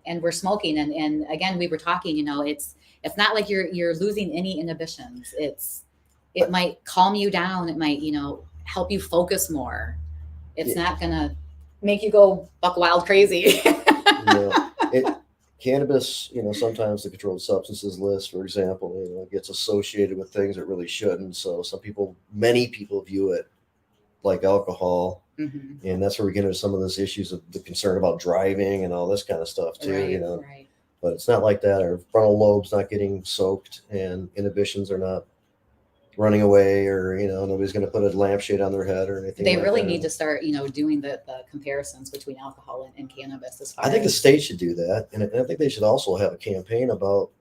and we're smoking. And again, we were talking, it's not like you're losing any inhibitions. It might calm you down. It might, help you focus more. It's not going to make you go buck wild crazy. Cannabis, sometimes the controlled substances list, for example, gets associated with things that really shouldn't. So many people view it like alcohol. Mm-hmm. And that's where we get into some of those issues of the concern about driving and all this kind of stuff too, Right. But it's not like that. Our frontal lobe's not getting soaked and inhibitions are not running away, or nobody's going to put a lampshade on their head or anything. They like really that. need to start doing the comparisons between alcohol and cannabis. As far I think as the state should do that, and I think they should also have a campaign about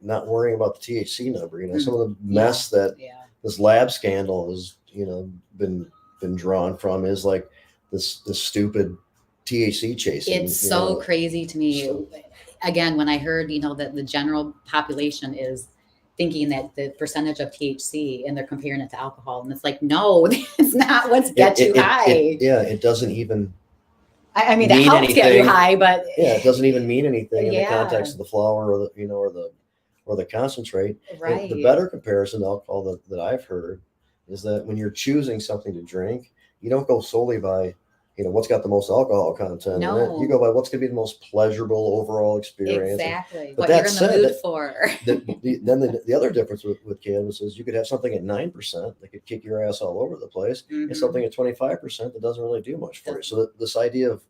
not worrying about the THC number. Some of the mess that this lab scandal has been drawn from is like this stupid THC chasing. It's so crazy to me. So, again, when I heard that the general population is thinking that the percentage of THC, and they're comparing it to alcohol, and it's like, no, it's not what's get you high. It doesn't even. I mean, it helps get you high, but it doesn't even mean anything in the context of the flower or the concentrate. Right. And the better comparison to alcohol that I've heard is that when you're choosing something to drink, you don't go solely by what's got the most alcohol content in it. You go by what's going to be the most pleasurable overall experience. Exactly. But what you're in the mood for. Then the other difference with cannabis is you could have something at 9% that could kick your ass all over the place, and something at 25% that doesn't really do much for you. So this idea of,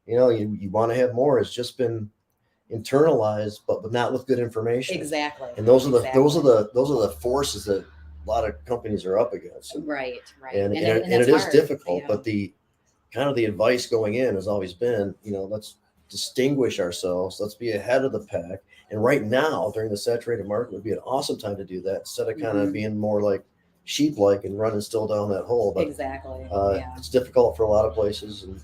you want to have more has just been internalized, but not with good information. Exactly. And those are the forces that a lot of companies are up against. Right. And it is difficult, but the advice going in has always been, let's distinguish ourselves. Let's be ahead of the pack. And right now, during the saturated market, would be an awesome time to do that, instead of kind of being more like sheep-like and running still down that hole. But exactly. It's difficult for a lot of places, and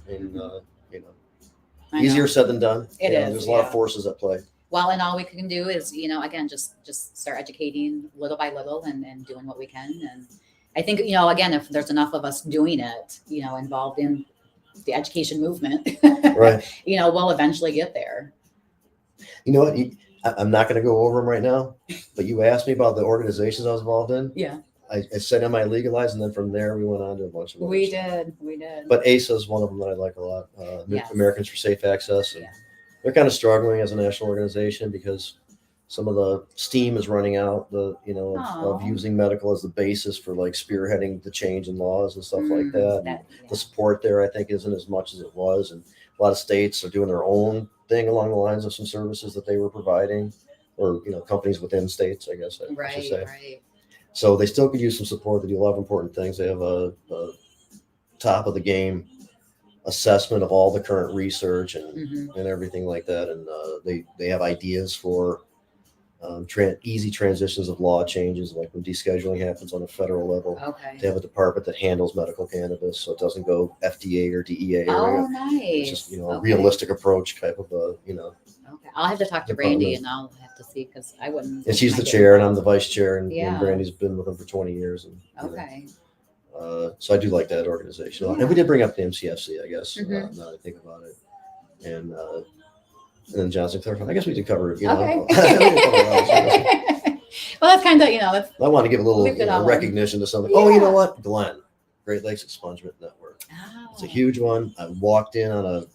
easier said than done. It is. There's a lot of forces at play. Well, and all we can do is, again, just start educating little by little and doing what we can. And I think, again, if there's enough of us doing it, involved in the education movement, right? We'll eventually get there. You know what? I'm not going to go over them right now, but you asked me about the organizations I was involved in. Yeah. I said, am I legalized? And then from there, we went on to a bunch of We did. But ASA is one of them that I like a lot. Yes. Americans for Safe Access. And they're kind of struggling as a national organization because some of the steam is running out, of using medical as the basis for like spearheading the change in laws and stuff like that. The support there, I think, isn't as much as it was. And a lot of states are doing their own thing along the lines of some services that they were providing, or, companies within states, I guess I should say. Right. So they still could use some support. They do a lot of important things. They have a top of the game assessment of all the current research and everything like that. And they have ideas for easy transitions of law changes, like when descheduling happens on a federal level. Okay. They have a department that handles medical cannabis, so it doesn't go FDA or DEA. Oh, nice. It's just a realistic approach type of Okay, I'll have to talk to Brandy, and I'll have to see, because I wouldn't. And she's the chair, and I'm the vice chair, and Brandy's been with them for 20 years. And, okay. So I do like that organization. And we did bring up the MCFC, I guess, now that I think about it. And then Johnson clarified, I guess we did cover it. Okay. Well, that's kind of, that's. I want to give a little recognition to something. Oh, you know what? Glenn, Great Lakes Expungement Network. Oh. It's a huge one. I walked in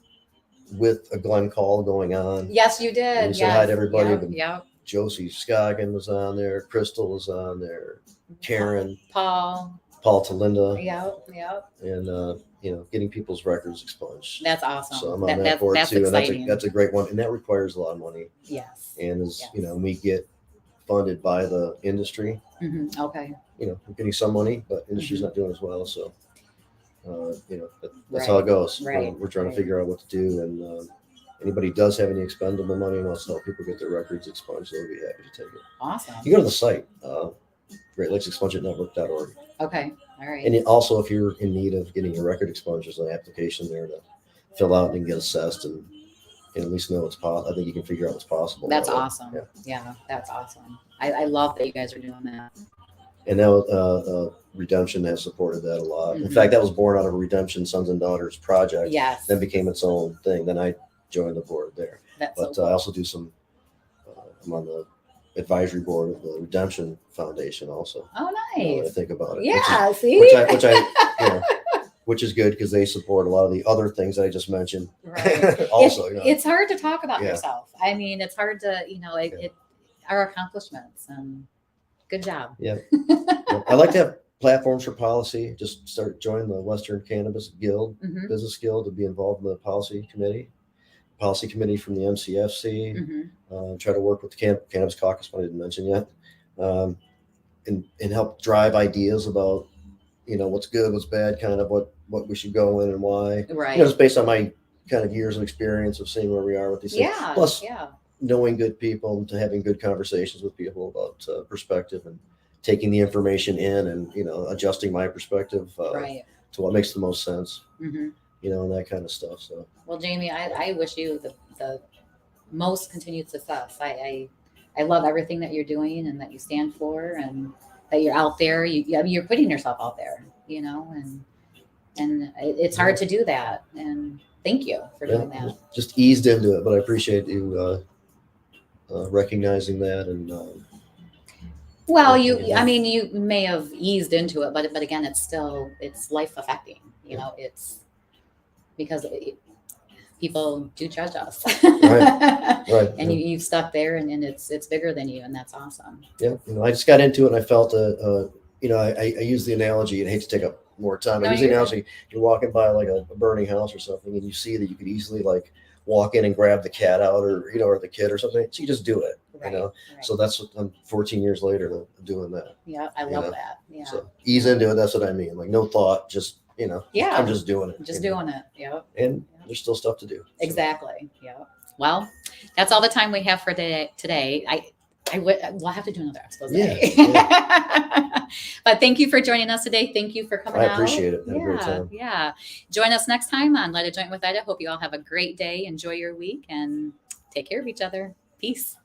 with a Glenn call going on. Yes, you did. And we said hi to everybody. Yep. Josie Scoggin was on there. Crystal was on there. Karen. Paul Talinda. Yep. And, getting people's records expunged. That's awesome. So I'm on that board that's too. Exciting. And that's a great one. And that requires a lot of money. Yes. And we get funded by the industry. Mm-hmm. Okay. We're getting some money, but industry's not doing as well. So, that's how it goes. Right. We're trying to figure out what to do. And anybody does have any expendable money and wants to help people get their records expunged, they'll be happy to take it. Awesome. You go to the site, GreatLakesExpungementNetwork.org. Okay. All right. And also, if you're in need of getting your record expunged, there's an application there to fill out and get assessed and at least know what's possible. I think you can figure out what's possible. That's awesome. Yeah, that's awesome. I love that you guys are doing that. And now Redemption has supported that a lot. In fact, that was born out of a Redemption Sons and Daughters project. Yes. Then became its own thing. Then I joined the board there. That's But so I cool. also do some. I'm on the advisory board of the Redemption Foundation also. Oh, Now that I nice. think about it, Yeah, see? which is good because they support a lot of the other things that I just mentioned. Right. Also, It's hard to talk about Yeah. yourself. I mean, it's hard to, Yeah. our accomplishments, and good job. Yeah. I like to have platforms for policy. Just start joining the Western Cannabis Guild, Mhm, Business Guild, to be involved in the policy committee from the MCFC. mhm. Try to work with the Cannabis Caucus, what I didn't mention yet, and help drive ideas about what's good, what's bad, kind of what we should go in and why. Right. Just based on my kind of years of experience of seeing where we are with these things. Yeah. Plus, Yeah. knowing good people and to having good conversations with people about perspective and taking the information in and adjusting my perspective Right. to what makes the most sense. Mhm. And that kind of stuff. So Well, Jamie, I wish you the most continued success. I love everything that you're doing and that you stand for, and that you're out there. You're putting yourself out there, and it's hard to do that. And thank you for doing that. just eased into it, but I appreciate you recognizing that and. Well, Yeah. I mean, you may have eased into it, but again, it's life affecting. It's because people do judge us, Right. and you've stuck there, and it's bigger than you, and that's awesome. Yeah, I just got into it, and I felt I use the analogy, and I hate to take up more time. No, I use the you're analogy: you're walking by like a burning house or something, and you see that you could easily like walk in and grab the cat out, or the kid or something. So you just do it, Right. So that's what I'm 14 years later doing that. Yeah, I love that. Yeah. So ease into it. That's what I mean. Like no thought, just Yeah. I'm just doing it. Just doing it. Yeah. And there's still stuff to do. So. Exactly. Yeah. Well, that's all the time we have for today. We'll have to do another expose. Yeah. But thank you for joining us today. Thank you for coming out. I appreciate it. Had a great time. Yeah. Join us next time on Light a Joint with Ida. Hope you all have a great day. Enjoy your week and take care of each other. Peace.